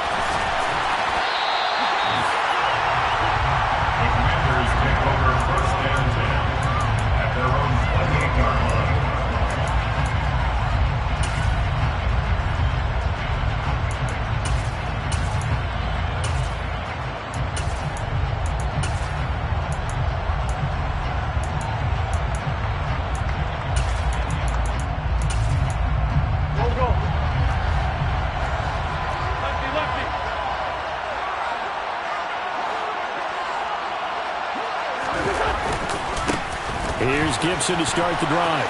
[SPEAKER 1] Here's Gibson to start the drive.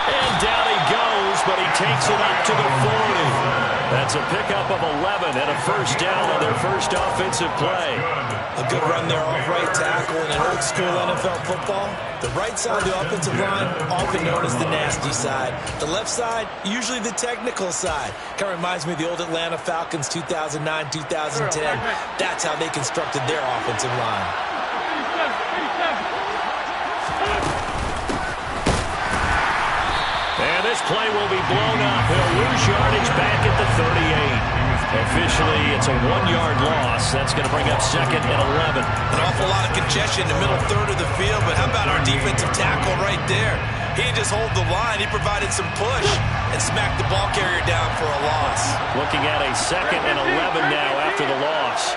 [SPEAKER 1] And down he goes, but he takes it up to the 40. That's a pickup of 11 and a first down on their first offensive play.
[SPEAKER 3] A good run there off right tackle in an old school NFL football. The right side of the offensive line, often known as the nasty side. The left side, usually the technical side. Kind of reminds me of the old Atlanta Falcons 2009-2010. That's how they constructed their offensive line.
[SPEAKER 1] And this play will be blown up. He'll lose yardage back at the 38. Officially, it's a 1-yard loss. That's going to bring up 2nd and 11.
[SPEAKER 3] An awful lot of congestion in the middle third of the field, but how about our defensive tackle right there? He didn't just hold the line. He provided some push and smacked the ball carrier down for a loss.
[SPEAKER 1] Looking at a 2nd and 11 now after the loss.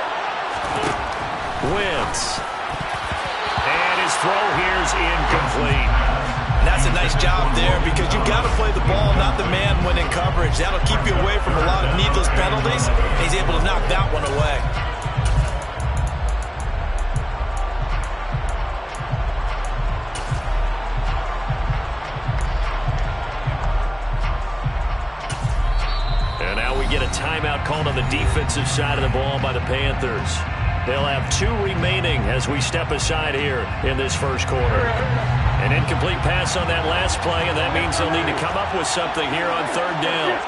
[SPEAKER 1] Wentz. And his throw here's incomplete.
[SPEAKER 3] And that's a nice job there because you've got to play the ball, not the man when in coverage. That'll keep you away from a lot of needless penalties. He's able to knock that one away.
[SPEAKER 1] And now we get a timeout called on the defensive side of the ball by the Panthers. They'll have 2 remaining as we step aside here in this first quarter. An incomplete pass on that last play, and that means they'll need to come up with something here on 3rd down.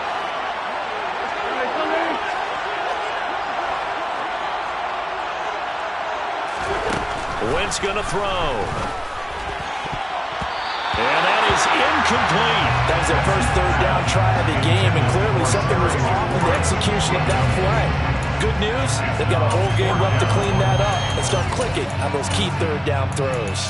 [SPEAKER 1] Wentz going to throw. And that is incomplete.
[SPEAKER 3] That was their first 3rd down try of the game, and clearly something was off in the execution of that play. Good news, they've got a whole game left to clean that up and start clicking on those key 3rd down throws.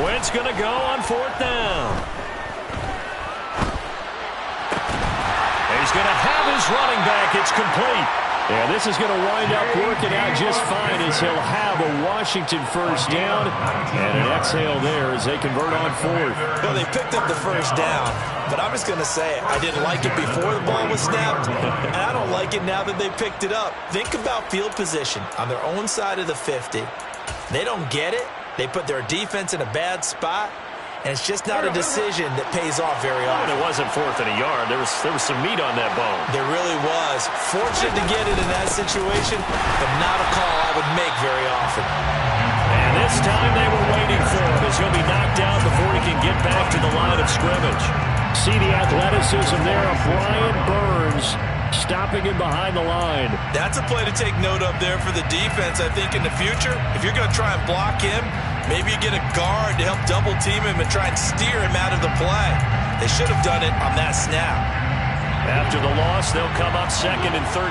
[SPEAKER 1] Wentz going to go on 4th down. He's going to have his running back. It's complete. And this is going to wind up working out just fine as he'll have a Washington 1st down. And an exhale there as they convert on 4th.
[SPEAKER 3] Well, they picked up the 1st down. But I'm just going to say, I didn't like it before the ball was snapped. And I don't like it now that they picked it up. Think about field position on their own side of the 50. They don't get it. They put their defense in a bad spot. And it's just not a decision that pays off very often.
[SPEAKER 1] It wasn't 4th and a yard. There was some meat on that bone.
[SPEAKER 3] There really was. Fortunate to get it in that situation, but not a call I would make very often.
[SPEAKER 1] And this time they were waiting for him as he'll be knocked down before he can get back to the line of scrimmage. See the athleticism there of Brian Burns stopping him behind the line.
[SPEAKER 3] That's a play to take note of there for the defense. I think in the future, if you're going to try and block him, maybe you get a guard to help double-team him and try and steer him out of the play. They should have done it on that snap.
[SPEAKER 1] After the loss, they'll come up 2nd and 13.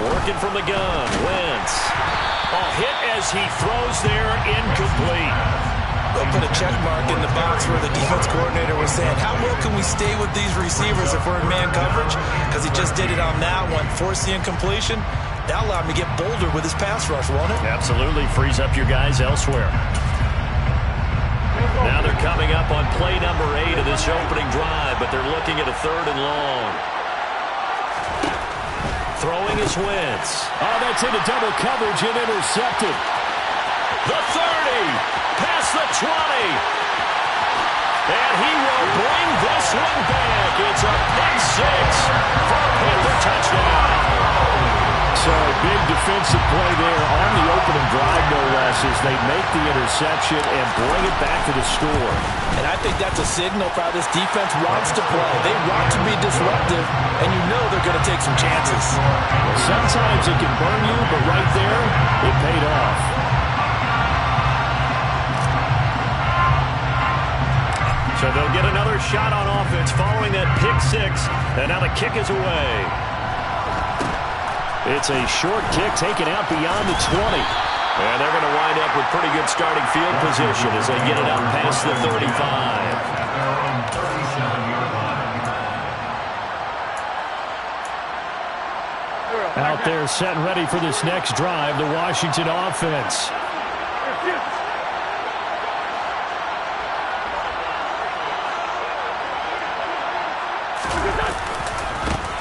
[SPEAKER 1] Working from the gun, Wentz. Hit as he throws there, incomplete.
[SPEAKER 3] They'll put a check mark in the box where the defense coordinator was saying, how well can we stay with these receivers if we're in man coverage? Because he just did it on that one, forced the incompletion. That allowed him to get bolder with his pass rush, won't it?
[SPEAKER 1] Absolutely, frees up your guys elsewhere. Now they're coming up on play number 8 of this opening drive, but they're looking at a 3rd and long. Throwing is Wentz. That's into double coverage and intercepted. The 30. Past the 20. And he will bring this one back. It's a pick 6 for a Panther touchdown. So a big defensive play there on the opening drive, no less, as they make the interception and bring it back to the score.
[SPEAKER 3] And I think that's a signal for how this defense wants to play. They want to be disruptive, and you know they're going to take some chances.
[SPEAKER 1] Sometimes it can burn you, but right there, it paid off. So they'll get another shot on offense following that pick 6, and now the kick is away. It's a short kick taken out beyond the 20. And they're going to wind up with pretty good starting field position as they get it out past the 35. Out there set and ready for this next drive, the Washington offense.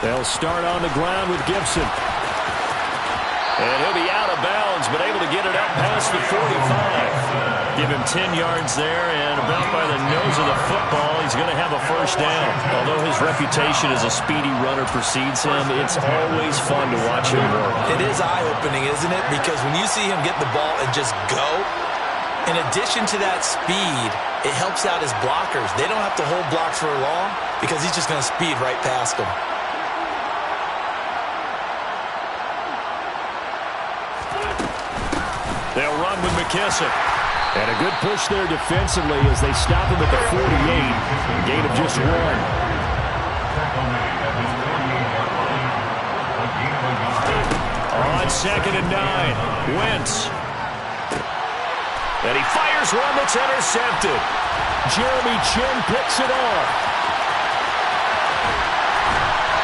[SPEAKER 1] They'll start on the ground with Gibson. And he'll be out of bounds, but able to get it up past the 45. Give him 10 yards there, and about by the nose of the football, he's going to have a 1st down. Although his reputation as a speedy runner precedes him, it's always fun to watch him work.
[SPEAKER 3] It is eye-opening, isn't it? Because when you see him get the ball and just go, in addition to that speed, it helps out his blockers. They don't have to hold blocks for long because he's just going to speed right past them.
[SPEAKER 1] They'll run with McKissick. And a good push there defensively as they stop him at the 48. A gain of just 1. On 2nd and 9. Wentz. And he fires one that's intercepted. Jeremy Chin picks it off.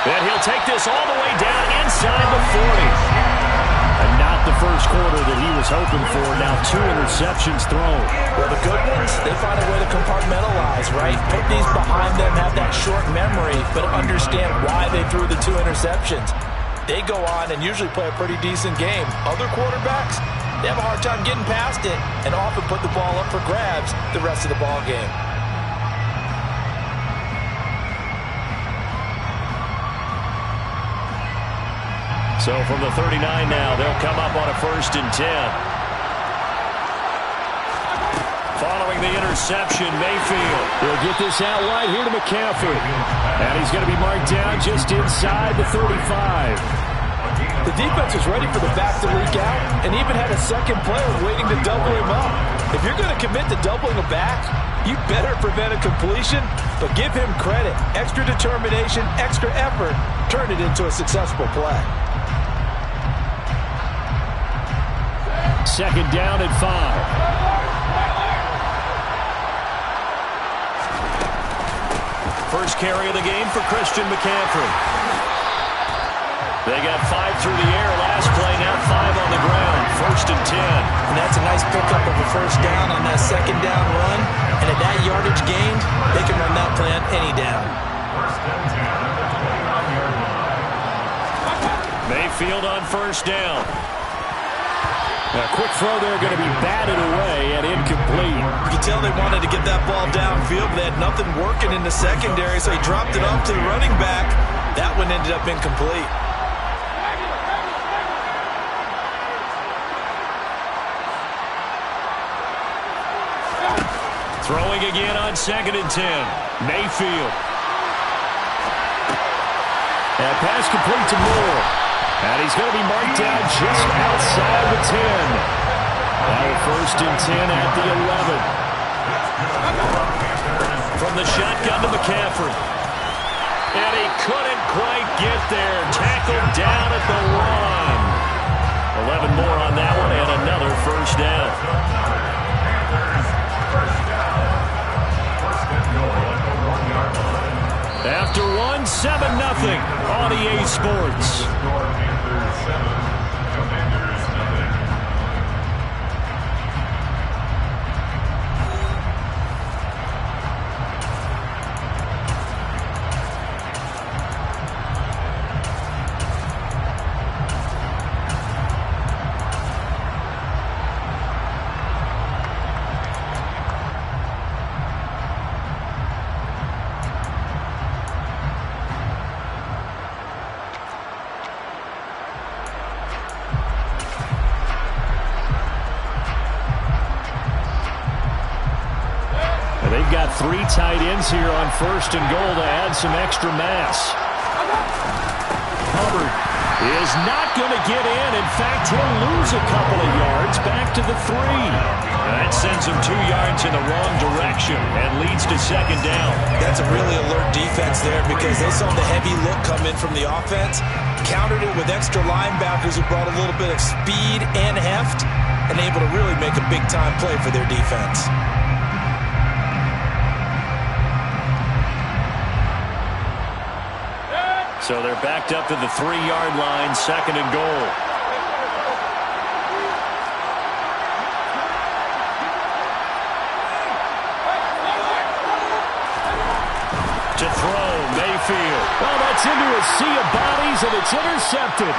[SPEAKER 1] And he'll take this all the way down inside the 40. And not the first quarter that he was hoping for. Now 2 interceptions thrown.
[SPEAKER 3] Well, the good ones, they find a way to compartmentalize, right? Put these behind them, have that short memory, but understand why they threw the 2 interceptions. They go on and usually play a pretty decent game. Other quarterbacks, they have a hard time getting past it and often put the ball up for grabs the rest of the ball game.
[SPEAKER 1] So from the 39 now, they'll come up on a 1st and 10. Following the interception, Mayfield. He'll get this out wide here to McCaffrey. And he's going to be marked down just inside the 35.
[SPEAKER 3] The defense was ready for the back to leak out and even had a second player waiting to double him up. If you're going to commit to doubling a back, you better prevent a completion, but give him credit. Extra determination, extra effort, turn it into a successful play.
[SPEAKER 1] Second down and 5. First carry of the game for Christian McCaffrey. They got 5 through the air last play, now 5 on the ground. First and 10.
[SPEAKER 3] And that's a nice pickup of a first down on that second down run. And at that yardage gained, they can run that play on any down.
[SPEAKER 2] First and 10 at the 29-yard line.
[SPEAKER 1] Mayfield on first down. A quick throw there, going to be batted away and incomplete.
[SPEAKER 3] You can tell they wanted to get that ball downfield, but they had nothing working in the secondary, so he dropped it off to the running back. That one ended up incomplete.
[SPEAKER 1] Throwing again on second and 10. Mayfield. And pass complete to Moore. And he's going to be marked down just outside the 10. Now first and 10 at the 11. From the shotgun to McCaffrey. And he couldn't quite get there. Tackled down at the 1. 11 more on that one and another first down. After 1, 7-0 on EA Sports.
[SPEAKER 2] Panthers 7, Commanders nothing.
[SPEAKER 1] They've got 3 tight ends here on first and goal to add some extra mass. Hubbard is not going to get in. In fact, he'll lose a couple of yards back to the 3. That sends him 2 yards in the wrong direction and leads to second down.
[SPEAKER 3] That's a really alert defense there because they saw the heavy look come in from the offense, countered it with extra linebackers who brought a little bit of speed and heft, and able to really make a big-time play for their defense.
[SPEAKER 1] So they're backed up to the 3-yard line, second and goal. To throw, Mayfield. Well, that's into a sea of bodies, and it's intercepted.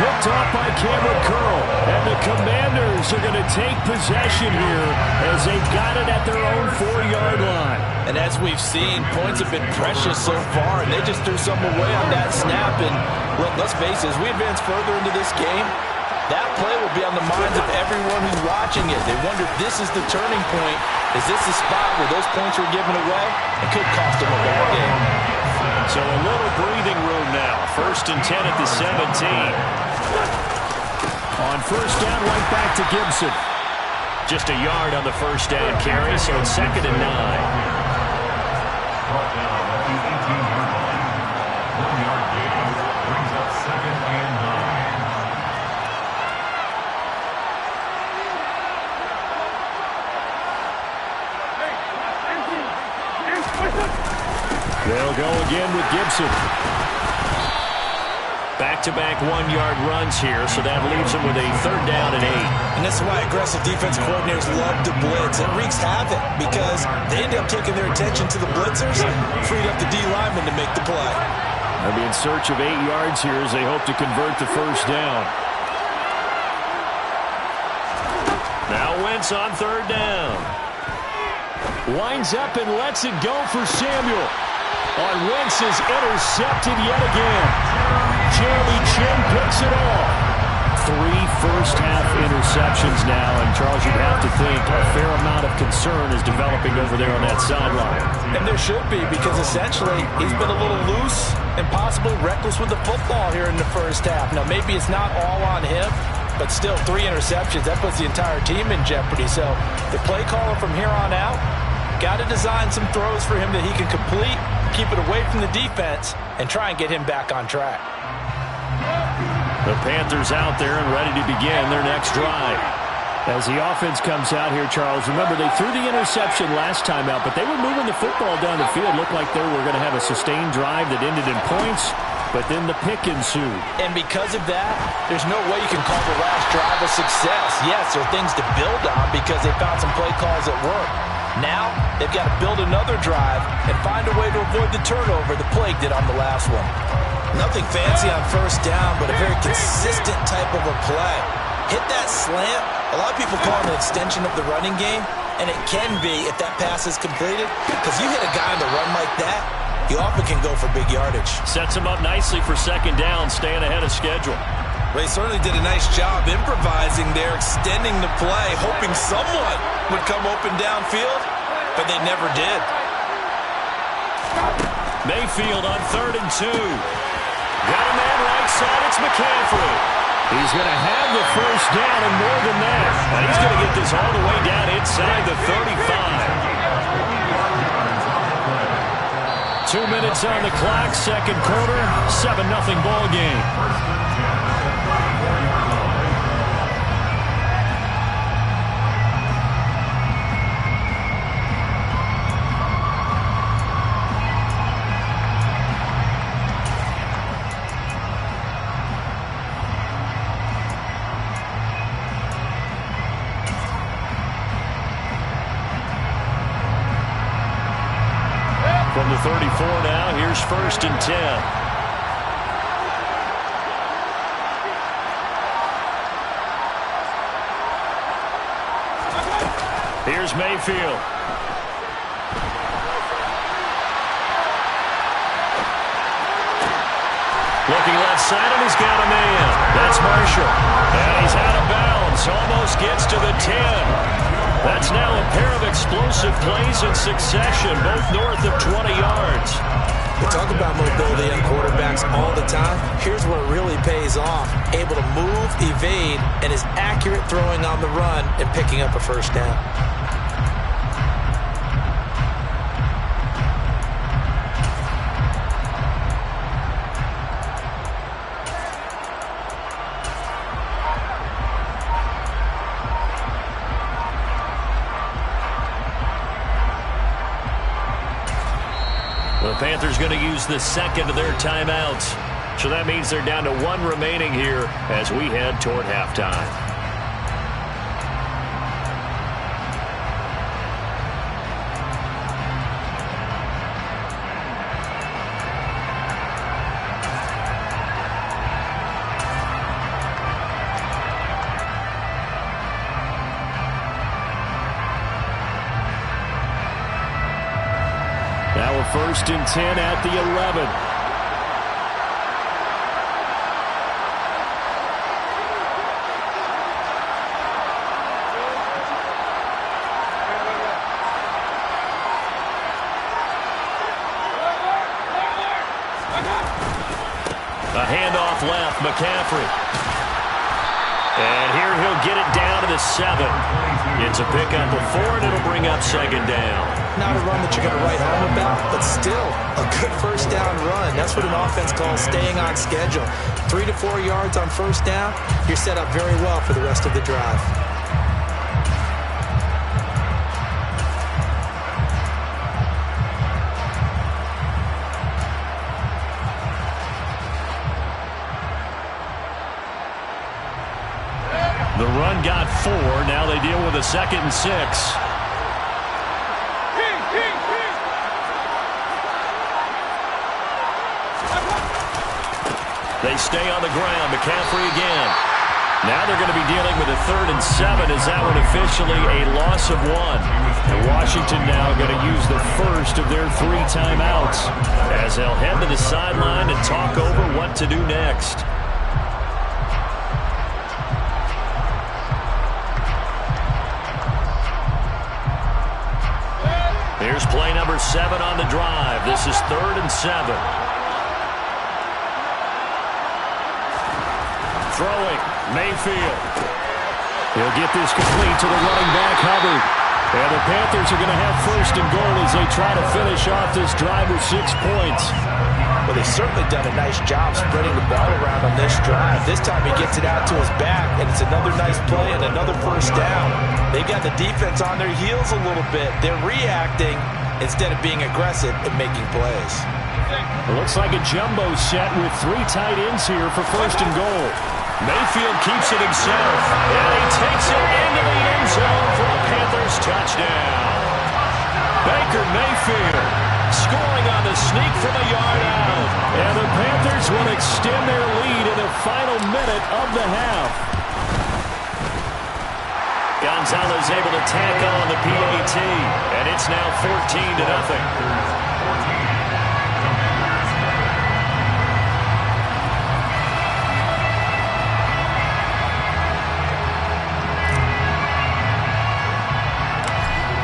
[SPEAKER 1] Picked off by Cameron Curl. And the Commanders are going to take possession here as they've got it at their own 4-yard line.
[SPEAKER 3] And as we've seen, points have been precious so far, and they just threw some away on that snap. And look, let's face it, as we advance further into this game, that play will be on the minds of everyone who's watching it. They wonder if this is the turning point. Is this the spot where those points were given away? It could cost them a ball game.
[SPEAKER 1] So a little breathing room now. First and 10 at the 17. On first down, right back to Gibson. Just a yard on the first down carry, so it's second and 9.
[SPEAKER 2] Brought down at the 18-yard line. 1-yard gain brings up second and 9.
[SPEAKER 1] They'll go again with Gibson. Back-to-back 1-yard runs here, so that leaves them with a third down and 8.
[SPEAKER 3] And this is why aggressive defense coordinators love to blitz. It wreaks havoc because they end up taking their attention to the blitzers, freed up the D lineman to make the play.
[SPEAKER 1] They'll be in search of 8 yards here as they hope to convert the first down. Now Wentz on third down. Winds up and lets it go for Samuel. On Wentz is intercepted yet again. Jeremy Chin picks it off. 3 first-half interceptions now, and Charles, you'd have to think a fair amount of concern is developing over there on that sideline.
[SPEAKER 3] And there should be, because essentially he's been a little loose and possibly reckless with the football here in the first half. Now, maybe it's not all on him, but still 3 interceptions. That puts the entire team in jeopardy. So the play caller from here on out got to design some throws for him that he can complete, keep it away from the defense, and try and get him back on track.
[SPEAKER 1] The Panthers out there and ready to begin their next drive. As the offense comes out here, Charles, remember they threw the interception last time out, but they were moving the football down the field. Looked like they were going to have a sustained drive that ended in points, but then the pick ensued.
[SPEAKER 3] And because of that, there's no way you can call the last drive a success. Yes, there are things to build on because they found some play calls that work. Now, they've got to build another drive and find a way to avoid the turnover the Plague did on the last one. Nothing fancy on first down, but a very consistent type of a play. Hit that slant. A lot of people call it an extension of the running game, and it can be if that pass is completed, because you hit a guy on the run like that, you often can go for big yardage.
[SPEAKER 1] Sets him up nicely for second down, staying ahead of schedule.
[SPEAKER 3] They certainly did a nice job improvising there, extending the play, hoping someone would come open downfield, but they never did.
[SPEAKER 1] Mayfield on 3rd and 2. Got a man right side, it's McCaffrey. He's going to have the first down and more than that. And he's going to get this all the way down inside the 35. 2 minutes on the clock, second quarter, 7-0 ball game. From the 34 now, here's 1st and 10. Here's Mayfield. Looking left side, and he's got a man. That's Marshall. And he's out of bounds. Almost gets to the 10. That's now a pair of explosive plays in succession, both north of 20 yards.
[SPEAKER 3] We talk about mobility in quarterbacks all the time. Here's where it really pays off. Able to move, evade, and is accurate throwing on the run and picking up a first down.
[SPEAKER 1] The Panthers going to use the second of their timeouts. So that means they're down to 1 remaining here as we head toward halftime. Now a 1st and 10 at the 11. A handoff left, McCaffrey. And here he'll get it down to the 7. It's a pickup of 4, and it'll bring up second down.
[SPEAKER 3] Not a run that you're going to write home about, but still a good first down run. That's what an offense calls staying on schedule. 3 to 4 yards on first down, you're set up very well for the rest of the drive.
[SPEAKER 1] The run got 4. Now they deal with a 2nd and 6. They stay on the ground. McCaffrey again. Now they're going to be dealing with a 3rd and 7. Is that one officially a loss of 1? And Washington now going to use the first of their 3 timeouts as they'll head to the sideline and talk over what to do next. Here's play number 7 on the drive. This is 3rd and 7. Throwing, Mayfield. He'll get this complete to the running back, Hubbard. And the Panthers are going to have first and goal as they try to finish off this drive with 6 points.
[SPEAKER 3] Well, they've certainly done a nice job spreading the ball around on this drive. This time he gets it out to his back, and it's another nice play and another first down. They've got the defense on their heels a little bit. They're reacting instead of being aggressive and making plays.
[SPEAKER 1] It looks like a jumbo set with 3 tight ends here for first and goal. Mayfield keeps it himself, and he takes it into the end zone for a Panthers touchdown. Baker Mayfield scoring on the sneak from a yard out. And the Panthers will extend their lead in the final minute of the half. Gonzalez able to tack on the PAT, and it's now 14-0.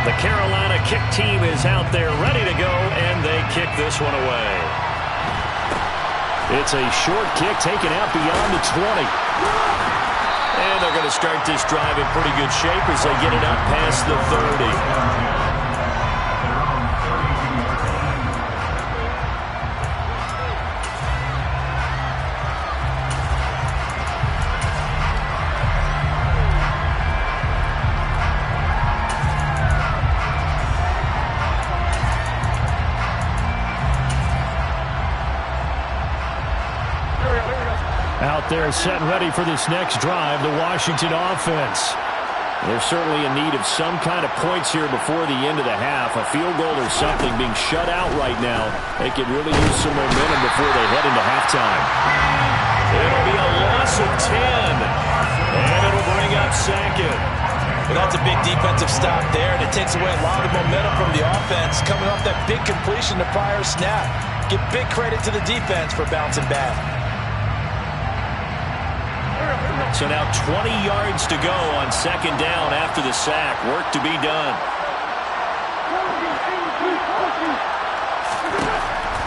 [SPEAKER 1] The Carolina kick team is out there ready to go, and they kick this one away. It's a short kick taken out beyond the 20. And they're going to start this drive in pretty good shape as they get it up past the 30. Out there set ready for this next drive, the Washington offense. They're certainly in need of some kind of points here before the end of the half. A field goal or something, being shut out right now. They could really use some momentum before they head into halftime. It'll be a loss of 10. And it'll bring up second.
[SPEAKER 3] Well, that's a big defensive stop there, and it takes away a lot of momentum from the offense coming off that big completion the prior snap. Give big credit to the defense for bouncing back.
[SPEAKER 1] So now 20 yards to go on second down after the sack. Work to be done.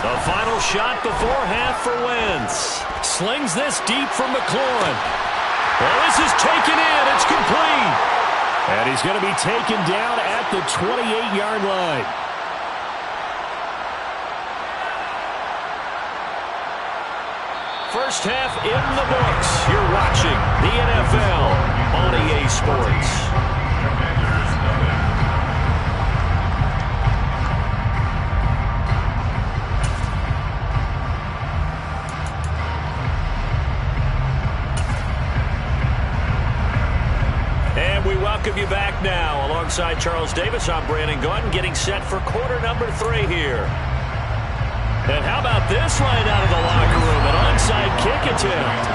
[SPEAKER 1] The final shot before half for Wentz. Slings this deep from McLaurin. Well, this is taken in. It's complete. And he's going to be taken down at the 28-yard line. First half in the books. You're watching the NFL on EA Sports. And we welcome you back now. Alongside Charles Davis, I'm Brandon Gunn, getting set for quarter number 3 here. And how about this line out of the locker room? An onside kick attempt.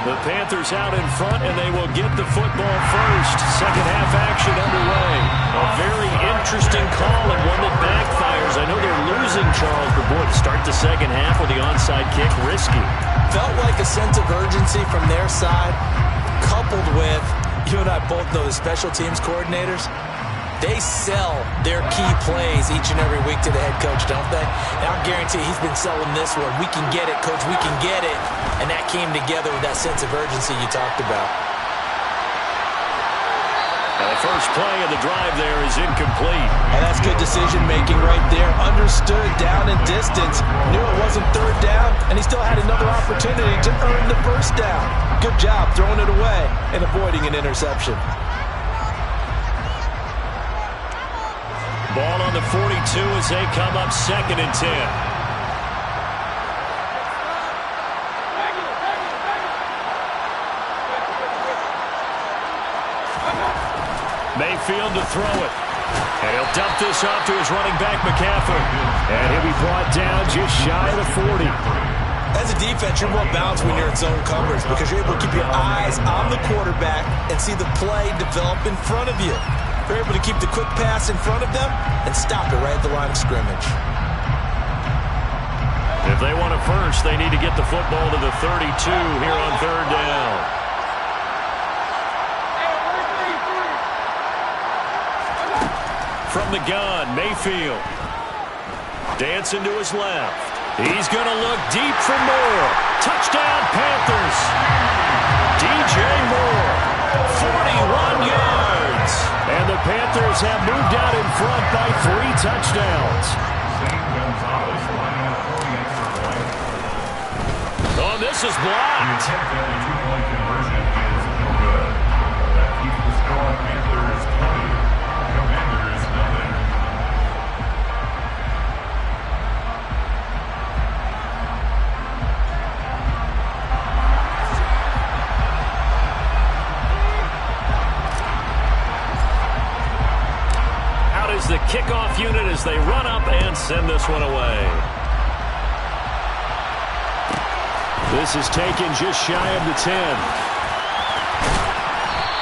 [SPEAKER 1] The Panthers out in front, and they will get the football first. Second half action underway. A very interesting call and one that backfires. I know they're losing, Charles, but boy, to start the second half with the onside kick, risky.
[SPEAKER 3] Felt like a sense of urgency from their side, coupled with, you and I both know the special teams coordinators. They sell their key plays each and every week to the head coach, don't they? And I'll guarantee he's been selling this one. We can get it, coach. We can get it. And that came together with that sense of urgency you talked about.
[SPEAKER 1] And the first play of the drive there is incomplete.
[SPEAKER 3] And that's good decision-making right there. Understood down and distance. Knew it wasn't third down, and he still had another opportunity to earn the first down. Good job throwing it away and avoiding an interception.
[SPEAKER 1] Ball on the 42 as they come up 2nd and 10. Mayfield to throw it. And he'll dump this off to his running back, McCaffrey. And he'll be brought down just shy of the 40.
[SPEAKER 3] As a defense, you're more balanced when you're in zone coverage because you're able to keep your eyes on the quarterback and see the play develop in front of you. They're able to keep the quick pass in front of them and stop it right at the line of scrimmage.
[SPEAKER 1] If they want a first, they need to get the football to the 32 here on third down. From the gun, Mayfield. Dancing to his left. He's going to look deep for more. Touchdown, Panthers. DJ Moore, 41 yards. And the Panthers have moved out in front by 3 touchdowns. Oh, this is blocked.
[SPEAKER 2] The two-point conversion is no good. That keeps the score Panthers 20, Commanders nothing.
[SPEAKER 1] Out is the kickoff unit as they run up and send this one away. This is taken just shy of the 10.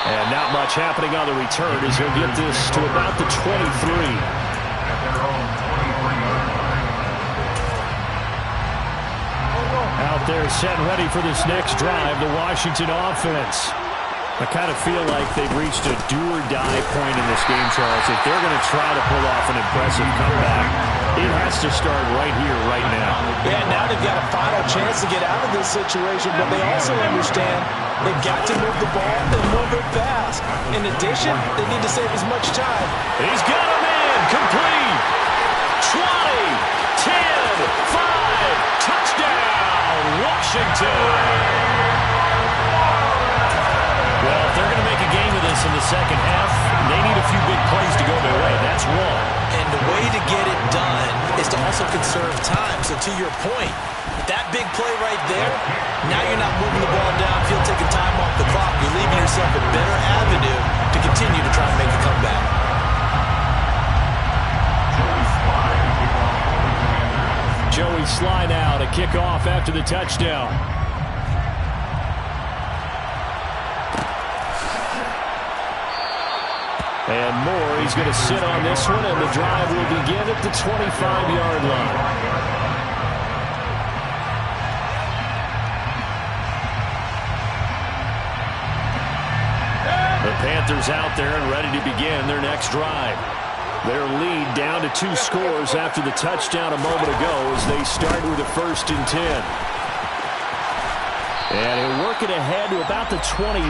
[SPEAKER 1] And not much happening on the return as he'll get this to about the 23. Out there set and ready for this next drive, the Washington offense. I kind of feel like they've reached a do-or-die point in this game, Charles. If they're going to try to pull off an impressive comeback, it has to start right here, right now.
[SPEAKER 3] Yeah, now they've got a final chance to get out of this situation, but they also understand they've got to move the ball and move it fast. In addition, they need to save as much time.
[SPEAKER 1] He's got him in, complete. 20, 10, 5, touchdown, Washington. Well, if they're going to make a game of this in the second half, they need a few big plays to go their way. That's one.
[SPEAKER 3] And the way to get it done is to also conserve time. So to your point, that big play right there, now you're not moving the ball downfield, taking time off the clock. You're leaving yourself a better avenue to continue to try and make a comeback.
[SPEAKER 1] Joey Sly now to kick off after the touchdown. And Moore, he's going to sit on this one, and the drive will begin at the 25-yard line. The Panthers out there and ready to begin their next drive. Their lead down to 2 scores after the touchdown a moment ago as they start with a 1st and 10. And he'll work it ahead to about the 28,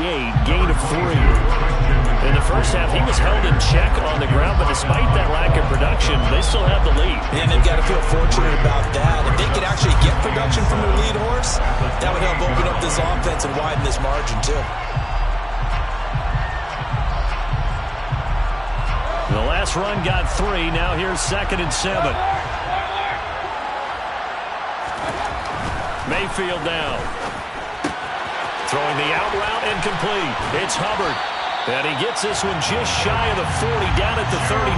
[SPEAKER 1] gain of 3. In the first half, he was held in check on the ground, but despite that lack of production, they still have the lead.
[SPEAKER 3] And they've got to feel fortunate about that. If they could actually get production from their lead horse, that would help open up this offense and widen this margin, too.
[SPEAKER 1] The last run got 3. Now here's 2nd and 7. Mayfield now. Throwing the out route incomplete. It's Hubbard. And he gets this one just shy of the 40, down at the 39.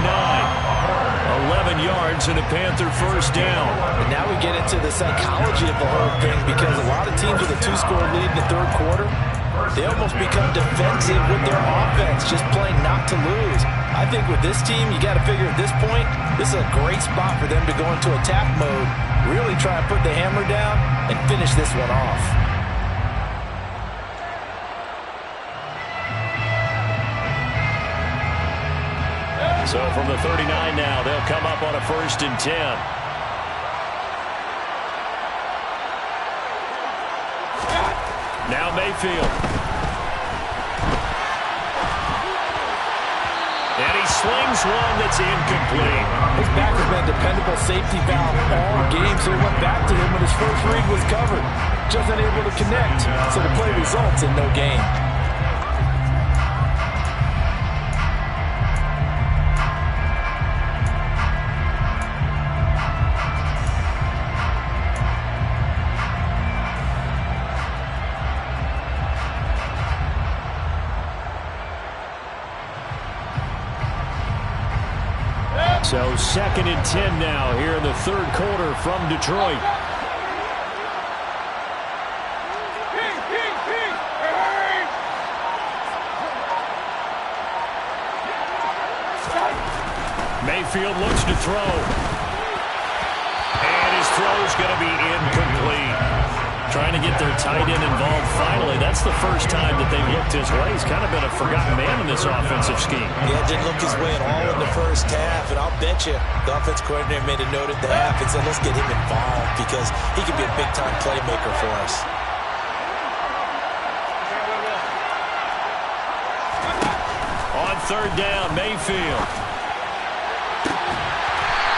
[SPEAKER 1] 11 yards and a Panther 1st down.
[SPEAKER 3] And now we get into the psychology of the whole thing, because a lot of teams with a 2-score lead in the 3rd quarter, they almost become defensive with their offense, just playing not to lose. I think with this team, you got to figure at this point, this is a great spot for them to go into attack mode, really try and put the hammer down and finish this one off.
[SPEAKER 1] So from the 39 now, they'll come up on a 1st and 10. Now Mayfield. And he slings one that's incomplete.
[SPEAKER 3] His back has been a dependable safety valve all game, so he went back to him when his first read was covered. Just unable to connect, so the play results in no gain.
[SPEAKER 1] So 2nd and 10 now here in the 3rd quarter from Detroit. Mayfield looks to throw. And his throw's going to be incomplete. Trying to get their tight end involved finally. That's the first time that they've looked his way. He's kind of been a forgotten man in this offensive scheme.
[SPEAKER 3] Yeah, didn't look his way at all in the first half. And I'll bet you the offense coordinator made a note at the half and said, let's get him involved because he could be a big-time playmaker for us.
[SPEAKER 1] third down, Mayfield.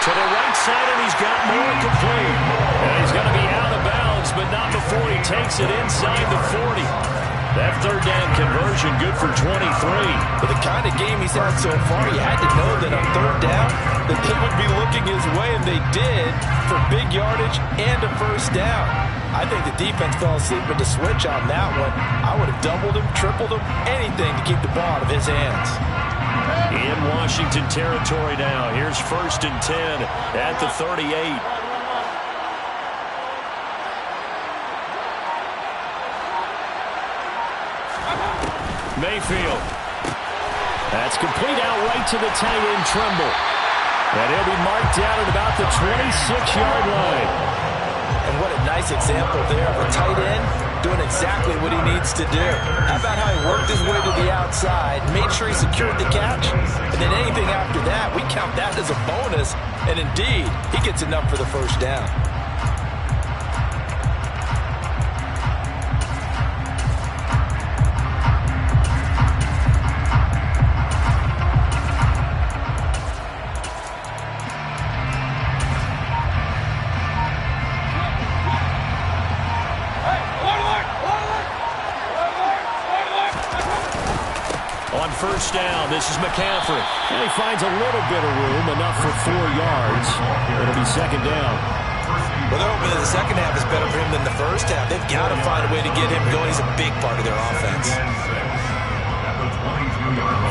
[SPEAKER 1] To the right side, and he's got more complete. And he's going to be out of bounds, but not before he takes it inside the 40. That third down conversion good for 23.
[SPEAKER 3] With the kind of game he's had so far, you had to know that on third down that they would be looking his way, and they did, for big yardage and a first down. I think the defense fell asleep at the switch on that one. I would have doubled him, tripled him, anything to keep the ball out of his hands.
[SPEAKER 1] In Washington territory now. Here's 1st and 10 at the 38. Mayfield. That's complete out right to the tight end, Tremble. And he'll be marked down at about the 26-yard line.
[SPEAKER 3] And what a nice example there of a tight end doing exactly what he needs to do. How about how he worked his way to the outside, made sure he secured the catch, and then anything after that, we count that as a bonus. And indeed, he gets enough for the first down.
[SPEAKER 1] First down, this is McCaffrey. And he finds a little bit of room, enough for 4 yards. It'll be second down.
[SPEAKER 3] Well, they're hoping that the second half is better for him than the first half. They've got to find a way to get him going. He's a big part of their offense.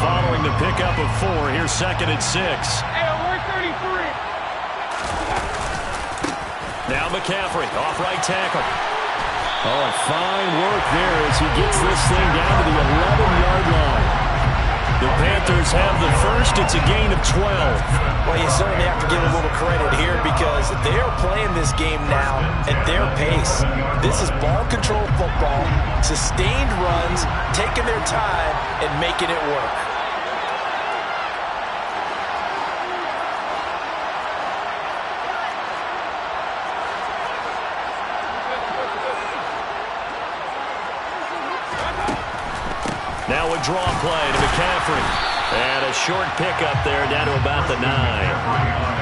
[SPEAKER 1] Following the pickup of 4, here's 2nd and 6.
[SPEAKER 4] Hey, we're 33.
[SPEAKER 1] Now McCaffrey, off right tackle. Oh, and fine work there as he gets this thing down to the 11-yard line. The Panthers have the first. It's a gain of 12.
[SPEAKER 3] Well, you certainly have to give a little credit here because they're playing this game now at their pace. This is ball control football, sustained runs, taking their time, and making it work.
[SPEAKER 1] Now a draw play to McCaffrey. And a short pickup there down to about the 9.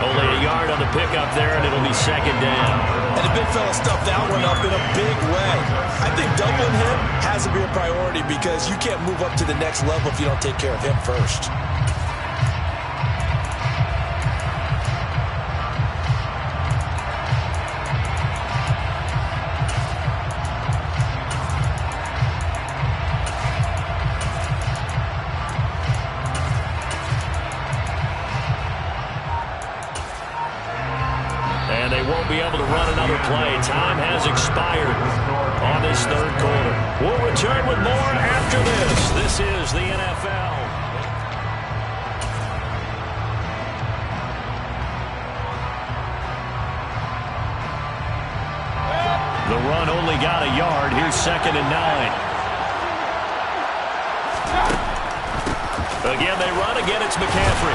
[SPEAKER 1] Only a yard on the pickup there, and it'll be second down.
[SPEAKER 3] And the big fella stuffed that one up in a big way. I think doubling him has to be a priority because you can't move up to the next level if you don't take care of him first.
[SPEAKER 1] And they won't be able to run another play. Time has expired on this third quarter. We'll return with more after this. This is the NFL. The run only got a yard. Here's 2nd and 9. Again, they run. Again, it's McCaffrey.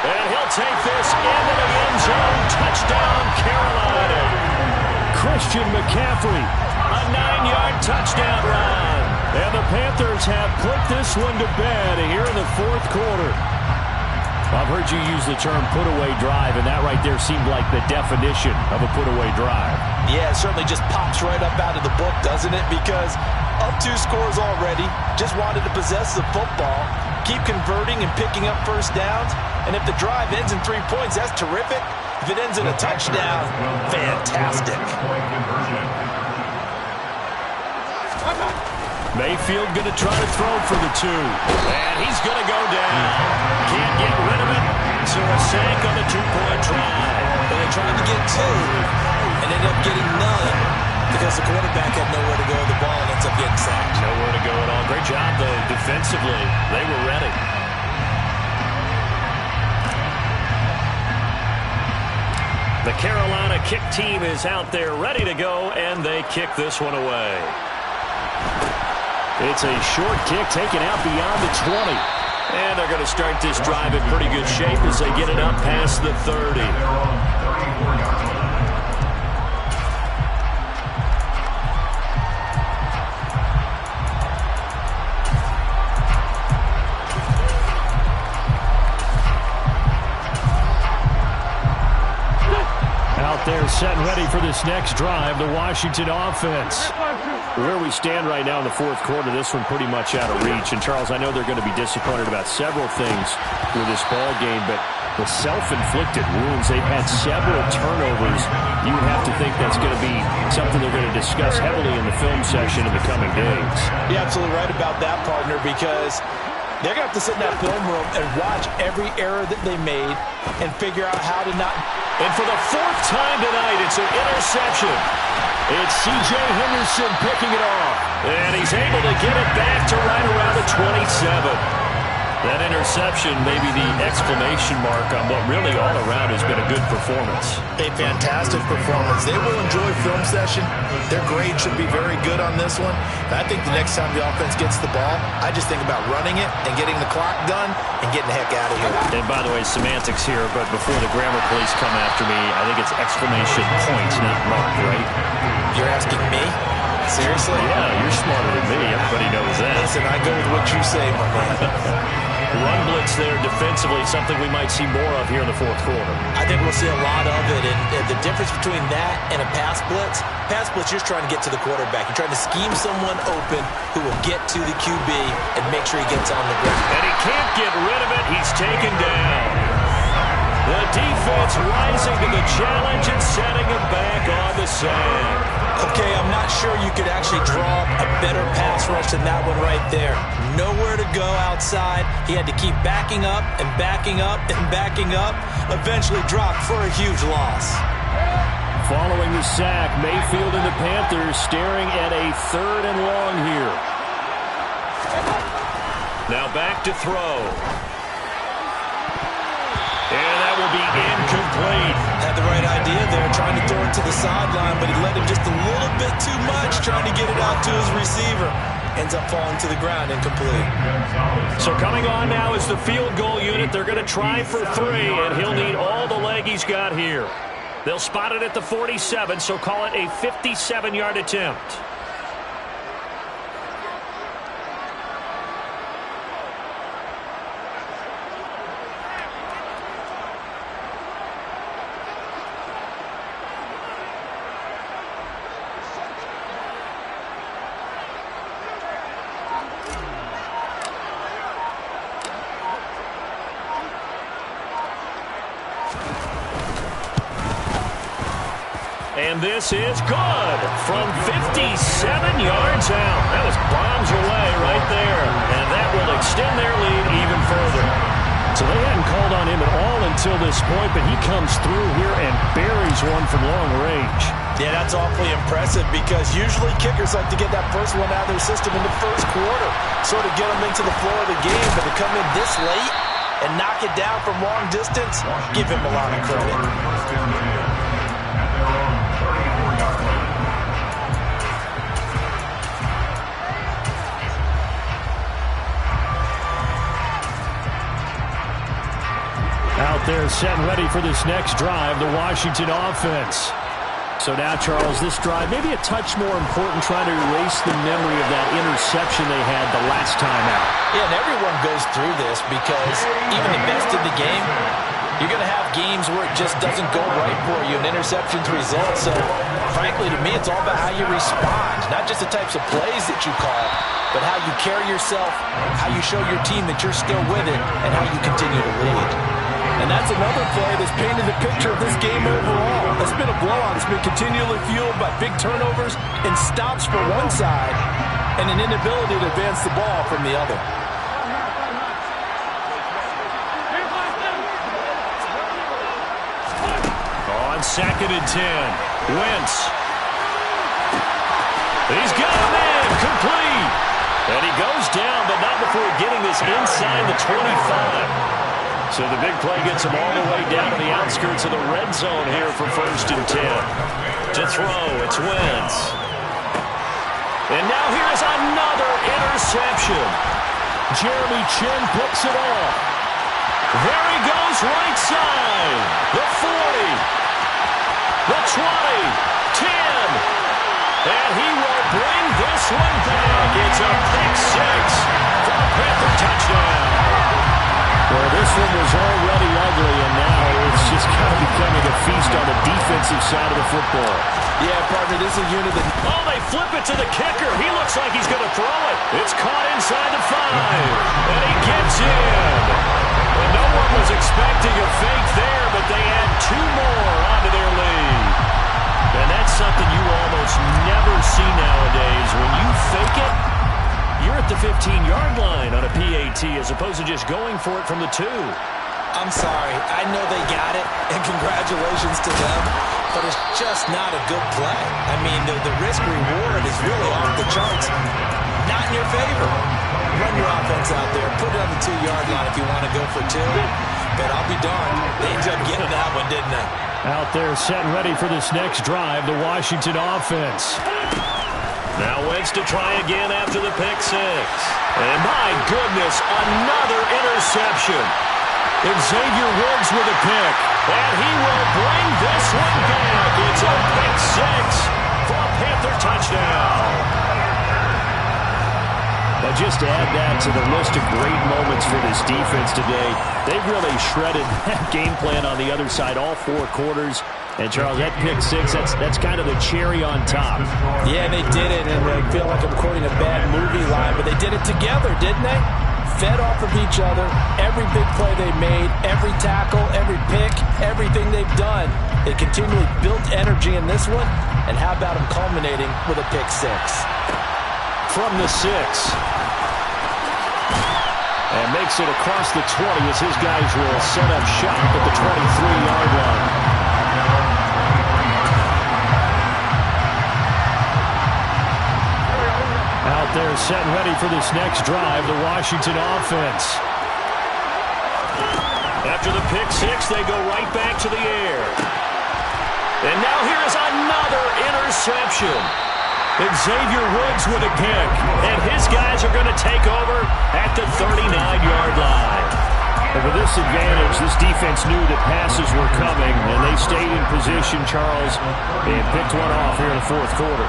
[SPEAKER 1] And he'll take this into the end zone. Touchdown, Carolina. Christian McCaffrey, a 9-yard touchdown run. And the Panthers have put this one to bed here in the fourth quarter. I've heard you use the term put-away drive, and that right there seemed like the definition of a put-away drive.
[SPEAKER 3] Yeah, it certainly just pops right up out of the book, doesn't it? Because up 2 scores already, just wanted to possess the football, keep converting and picking up first downs. And if the drive ends in 3 points, that's terrific. If it ends in a touchdown, fantastic.
[SPEAKER 1] Mayfield going to try to throw for the 2. And he's going to go down. Can't get rid of it. So a sack on the 2-point try.
[SPEAKER 3] Well, they tried to get 2 and ended up getting none because the quarterback had nowhere to go with the ball and ends up getting sacked.
[SPEAKER 1] Nowhere to go at all. Great job, though, defensively. They were ready. The Carolina kick team is out there ready to go, and they kick this one away. It's a short kick taken out beyond the 20. And they're going to start this drive in pretty good shape as they get it up past the 30. set and ready for this next drive, the Washington offense. Where we stand right now in the fourth quarter, this one pretty much out of reach. And, Charles, I know they're going to be disappointed about several things with this ball game, but the self-inflicted wounds, they've had several turnovers. You would have to think that's going to be something they're going to discuss heavily in the film session in the coming days.
[SPEAKER 3] You're absolutely right about that, partner, because they're going to have to sit in that film room and watch every error that they made and figure out how to not.
[SPEAKER 1] And for the fourth time tonight, it's an interception. It's C.J. Henderson picking it off. And he's able to get it back to right around the 27. That interception may be the exclamation mark on what really all around has been a good performance.
[SPEAKER 4] A fantastic performance. They will enjoy film session. Their grade should be very good on this one. And I think the next time the offense gets the ball, I just think about running it and getting the clock done and getting the heck out of here.
[SPEAKER 1] And by the way, semantics here, but before the grammar police come after me, I think it's exclamation points, not mark, right?
[SPEAKER 4] You're asking me? Seriously?
[SPEAKER 1] Yeah, you're smarter than me. Everybody knows that.
[SPEAKER 4] Listen, I go with what you say, my man.
[SPEAKER 1] Run blitz there defensively, something we might see more of here in the fourth quarter.
[SPEAKER 3] I think we'll see a lot of it, and the difference between that and a pass blitz, you're just trying to get to the quarterback. You're trying to scheme someone open who will get to the QB and make sure he gets on the ground.
[SPEAKER 1] And he can't get rid of it. He's taken down. The defense rising to the challenge and setting him back on the sand.
[SPEAKER 3] Okay, I'm not sure you could actually draw a better pass rush than that one right there. Nowhere to go outside. He had to keep backing up and backing up and backing up. Eventually dropped for a huge loss.
[SPEAKER 1] Following the sack, Mayfield and the Panthers staring at a 3rd and long here. Now back to throw. And that will be incomplete.
[SPEAKER 3] Had the right idea there, trying to throw it to the sideline, but he let him just a little bit too much, trying to get it out to his receiver. Ends up falling to the ground, incomplete.
[SPEAKER 1] So coming on now is the field goal unit. They're going to try for 3, and he'll need all the leg he's got here. They'll spot it at the 47, so call it a 57-yard attempt. And this is good from 57 yards out. That was bombs away right there. And that will extend their lead even further. So they hadn't called on him at all until this point, but he comes through here and buries one from long range.
[SPEAKER 3] Yeah, that's awfully impressive because usually kickers like to get that first one out of their system in the first quarter, sort of get them into the flow of the game, but to come in this late and knock it down from long distance, give him a lot of credit.
[SPEAKER 1] Out there set and ready for this next drive, the Washington offense. So now, Charles, this drive maybe a touch more important, trying to erase the memory of that interception they had the last time out.
[SPEAKER 3] Yeah, and everyone goes through this because even the best in the game, you're going to have games where it just doesn't go right for you and interceptions result. So, frankly, to me, it's all about how you respond, not just the types of plays that you call, but how you carry yourself, how you show your team that you're still with it, and how you continue to lead.
[SPEAKER 5] And that's another play that's painted the picture of this game overall. It's been a blowout. It's been continually fueled by big turnovers and stops for one side and an inability to advance the ball from the other.
[SPEAKER 1] On 2nd and 10, Wentz. He's got him in, complete. And he goes down, but not before getting this inside the 25. So the big play gets him all the way down to the outskirts of the red zone here for 1st and 10. To throw, it's Wentz. And now here's another interception. Jeremy Chin picks it off. There he goes, right side. The 40. The 20. 10. And he will bring this one back. It's a pick 6 for a Panther touchdown. Well, this one was already ugly, and now it's just kind of becoming a feast on the defensive side of the football.
[SPEAKER 5] Yeah, partner, this is a unit that...
[SPEAKER 1] Oh, they flip it to the kicker. He looks like he's going to throw it. It's caught inside the 5, and he gets in. And no one was expecting a fake there, but they add 2 more onto their lead. And that's something you almost never see nowadays. When you fake it, you're at the 15-yard line on a PAT as opposed to just going for it from the 2.
[SPEAKER 3] I'm sorry. I know they got it, and congratulations to them, but it's just not a good play. I mean, the risk-reward is really off the charts. Not in your favor. Run your offense out there. Put it on the 2-yard line if you want to go for 2. But I'll be darned. They ended up getting that one, didn't they?
[SPEAKER 1] Out there set and ready for this next drive, the Washington offense. Now Wentz to try again after the pick 6. And my goodness, another interception. Xavier Woods with a pick. And he will bring this one back. It's a pick 6 for a Panther touchdown. Now just to add that to the list of great moments for this defense today, they've really shredded that game plan on the other side all 4 quarters. And, Charles, that pick 6, that's kind of the cherry on top.
[SPEAKER 5] Yeah, they did it, and I feel like I'm quoting a bad movie line, but they did it together, didn't they? Fed off of each other, every big play they made, every tackle, every pick, everything they've done. They continually built energy in this one, and how about them culminating with a pick 6?
[SPEAKER 1] From the 6. And makes it across the 20 as his guys will set up shop at the 23-yard line. Out there set and ready for this next drive, the Washington offense. After the pick 6, they go right back to the air. And now here's another interception. Xavier Woods with a pick, and his guys are going to take over at the 39-yard line. And with this advantage, this defense knew that passes were coming, and they stayed in position, Charles, and picked one off here in the 4th quarter.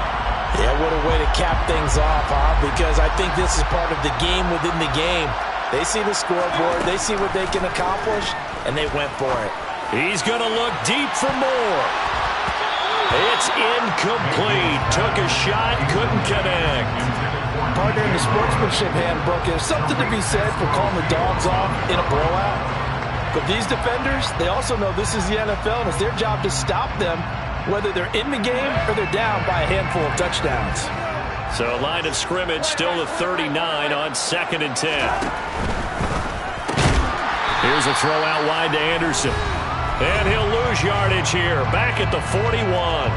[SPEAKER 3] Yeah, what a way to cap things off, huh? Because I think this is part of the game within the game. They see the scoreboard, they see what they can accomplish, and they went for it.
[SPEAKER 1] He's going to look deep for more. It's incomplete. Took a shot, couldn't connect.
[SPEAKER 5] Partner, in the sportsmanship handbook, there's something to be said for calling the dogs off in a blowout. But these defenders, they also know this is the NFL, and it's their job to stop them, whether they're in the game or they're down by a handful of touchdowns.
[SPEAKER 1] So line of scrimmage still at 39 on 2nd and 10. Here's a throw out wide to Anderson. And he'll lose yardage here, back at the 41.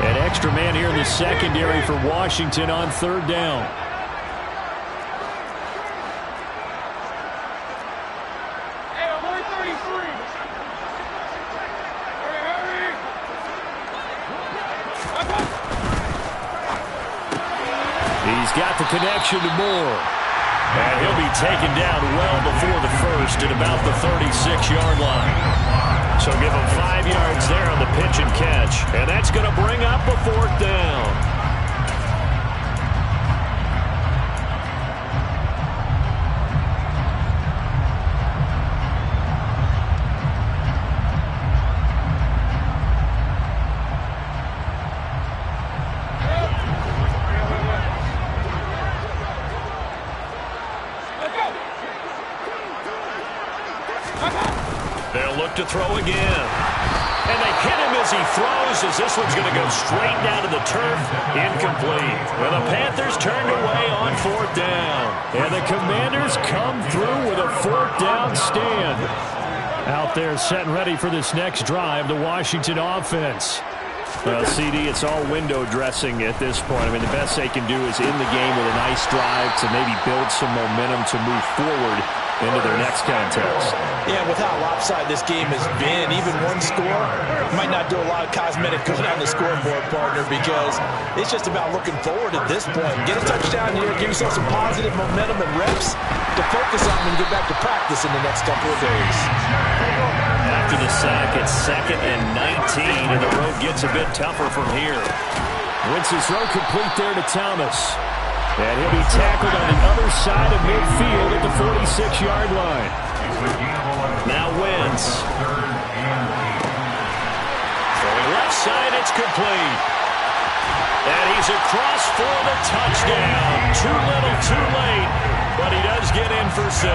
[SPEAKER 1] An extra man here in the secondary for Washington on 3rd down. He's got the connection to Moore. And he'll be taken down well before the 1st at about the 36-yard line. So give him 5 yards there on the pitch and catch. And that's going to bring up a 4th down. They'll look to throw again. And they hit him as he throws, as this one's going to go straight down to the turf. Incomplete. Well, the Panthers turned away on 4th down. And the Commanders come through with a 4th down stand. Out there set and ready for this next drive, the Washington offense. Well, CD, it's all window dressing at this point. I mean, the best they can do is in the game with a nice drive to maybe build some momentum to move forward into their next contest.
[SPEAKER 3] Yeah, with how lopsided this game has been, even one score might not do a lot of cosmetic good on the scoreboard, partner, because it's just about looking forward at this point. Get a touchdown here, give yourself some positive momentum and reps to focus on when you get back to practice in the next couple of days.
[SPEAKER 1] after the sack. It's 2nd and 19, and the road gets a bit tougher from here. Wins his throw complete there to Thomas. And he'll be tackled on the other side of midfield at the 46-yard line. Now Wentz. Throwing left side, it's complete. And he's across for the touchdown. Too little, too late. But he does get in for 6.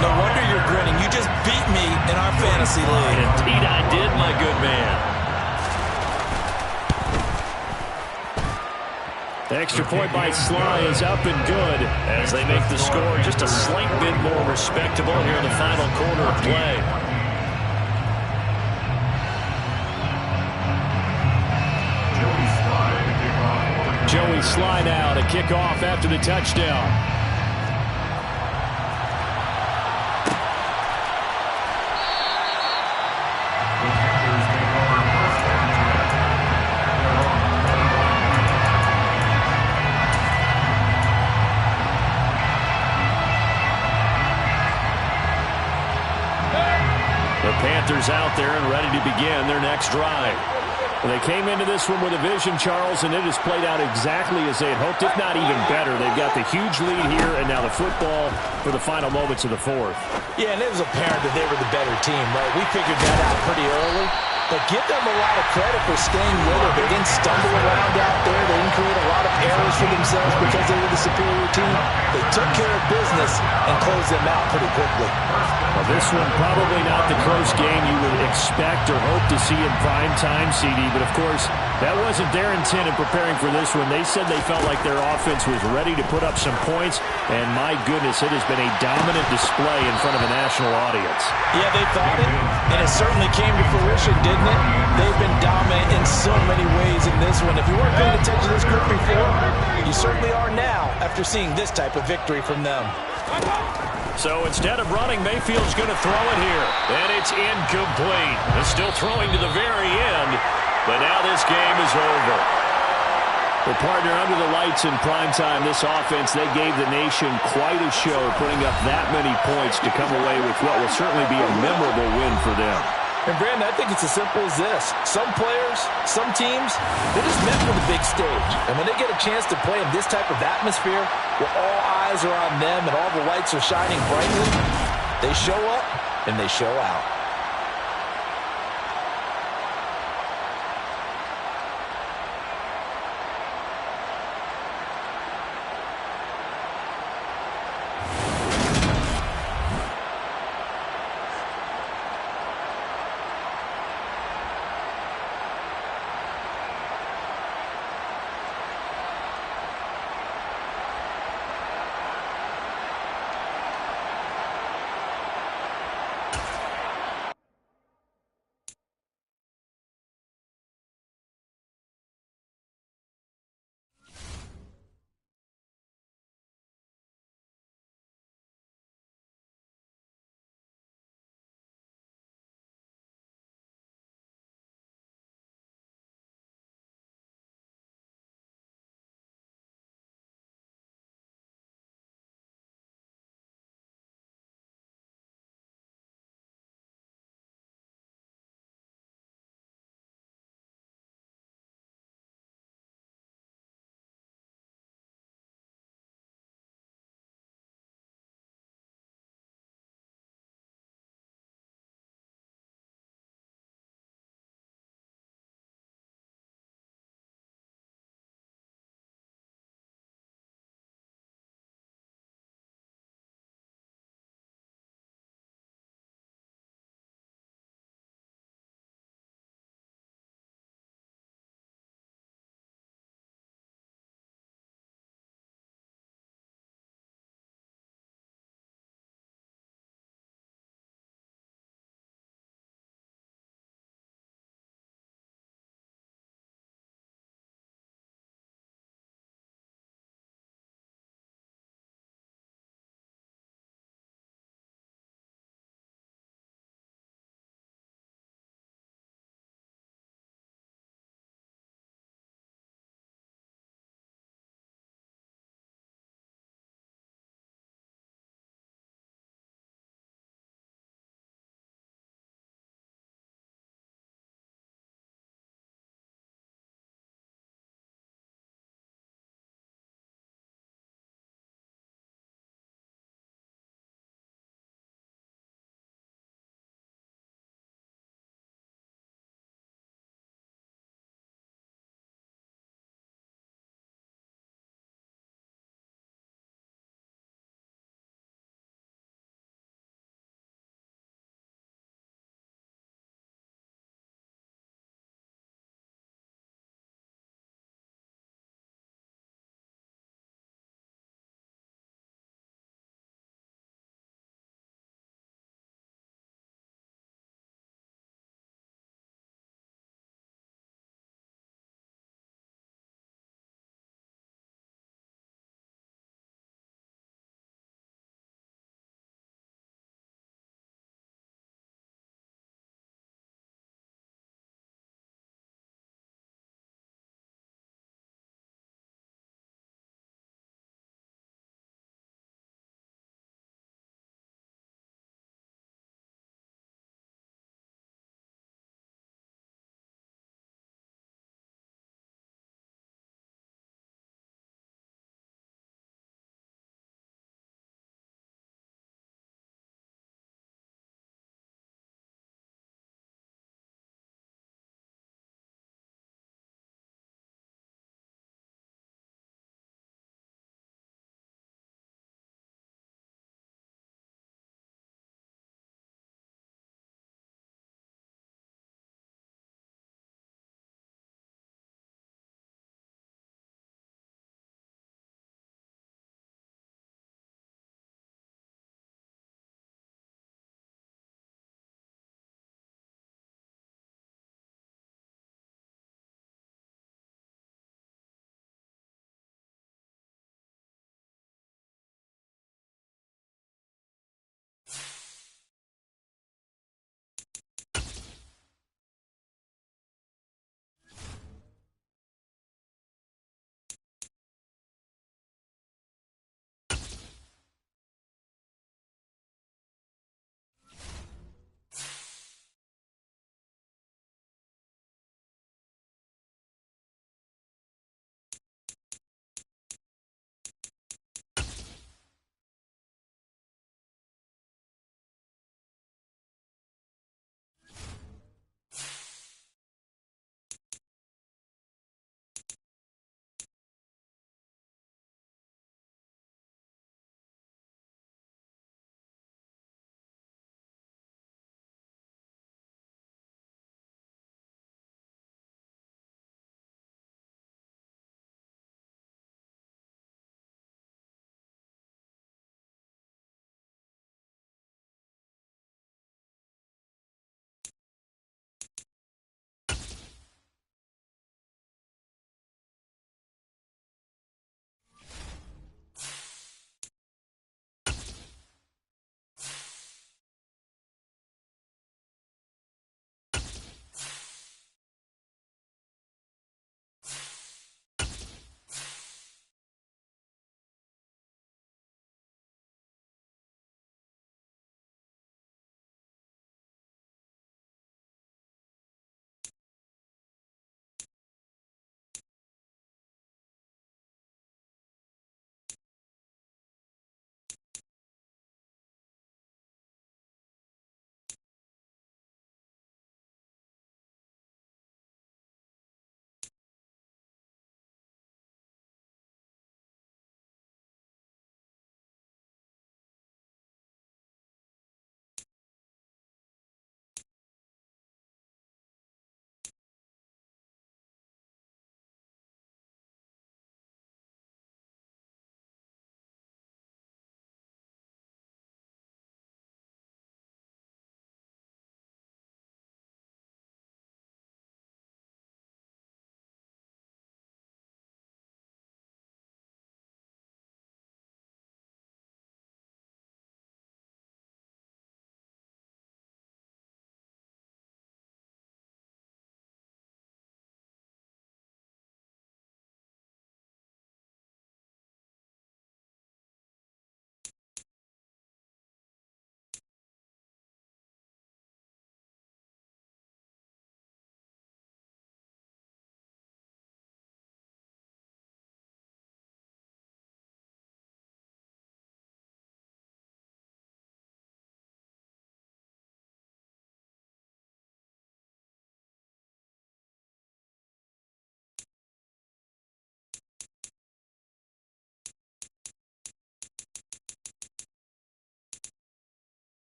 [SPEAKER 3] No wonder you're grinning. You just beat me in our fantasy league.
[SPEAKER 1] Indeed I did, my good man. The extra point by Sly is up and good as they make the score just a slight bit more respectable here in the final quarter of play. Joey Sly now to kick off after the touchdown. Panthers out there and ready to begin their next drive. Well, they came into this one with a vision, Charles, and it has played out exactly as they had hoped, if not even better. They've got the huge lead here, and now the football for the final moments of the fourth.
[SPEAKER 3] Yeah, and it was apparent that they were the better team, right? We figured that out pretty early. But give them a lot of credit for staying with it. They didn't stumble around out there. They didn't create a lot of errors for themselves because they were the superior team. They took care of business and closed them out pretty quickly.
[SPEAKER 1] Well, this one probably not the close game you would expect or hope to see in prime time, CD. But, of course, that wasn't their intent in preparing for this one. They said they felt like their offense was ready to put up some points. And, my goodness, it has been a dominant display in front of a national audience.
[SPEAKER 3] Yeah, they thought it, and it certainly came to fruition, didn't it? They've been dominant in so many ways in this one. If you weren't paying attention to this group before, you certainly are now after seeing this type of victory from them.
[SPEAKER 1] So instead of running, Mayfield's going to throw it here. And it's incomplete. It's still throwing to the very end, but now this game is over. Well, partner, under the lights in primetime, this offense, they gave the nation quite a show, putting up that many points to come away with what will certainly be a memorable win for them.
[SPEAKER 3] And, Brandon, I think it's as simple as this. Some players, some teams, they're just meant for the big stage. And when they get a chance to play in this type of atmosphere, where all eyes are on them and all the lights are shining brightly, they show up and they show out.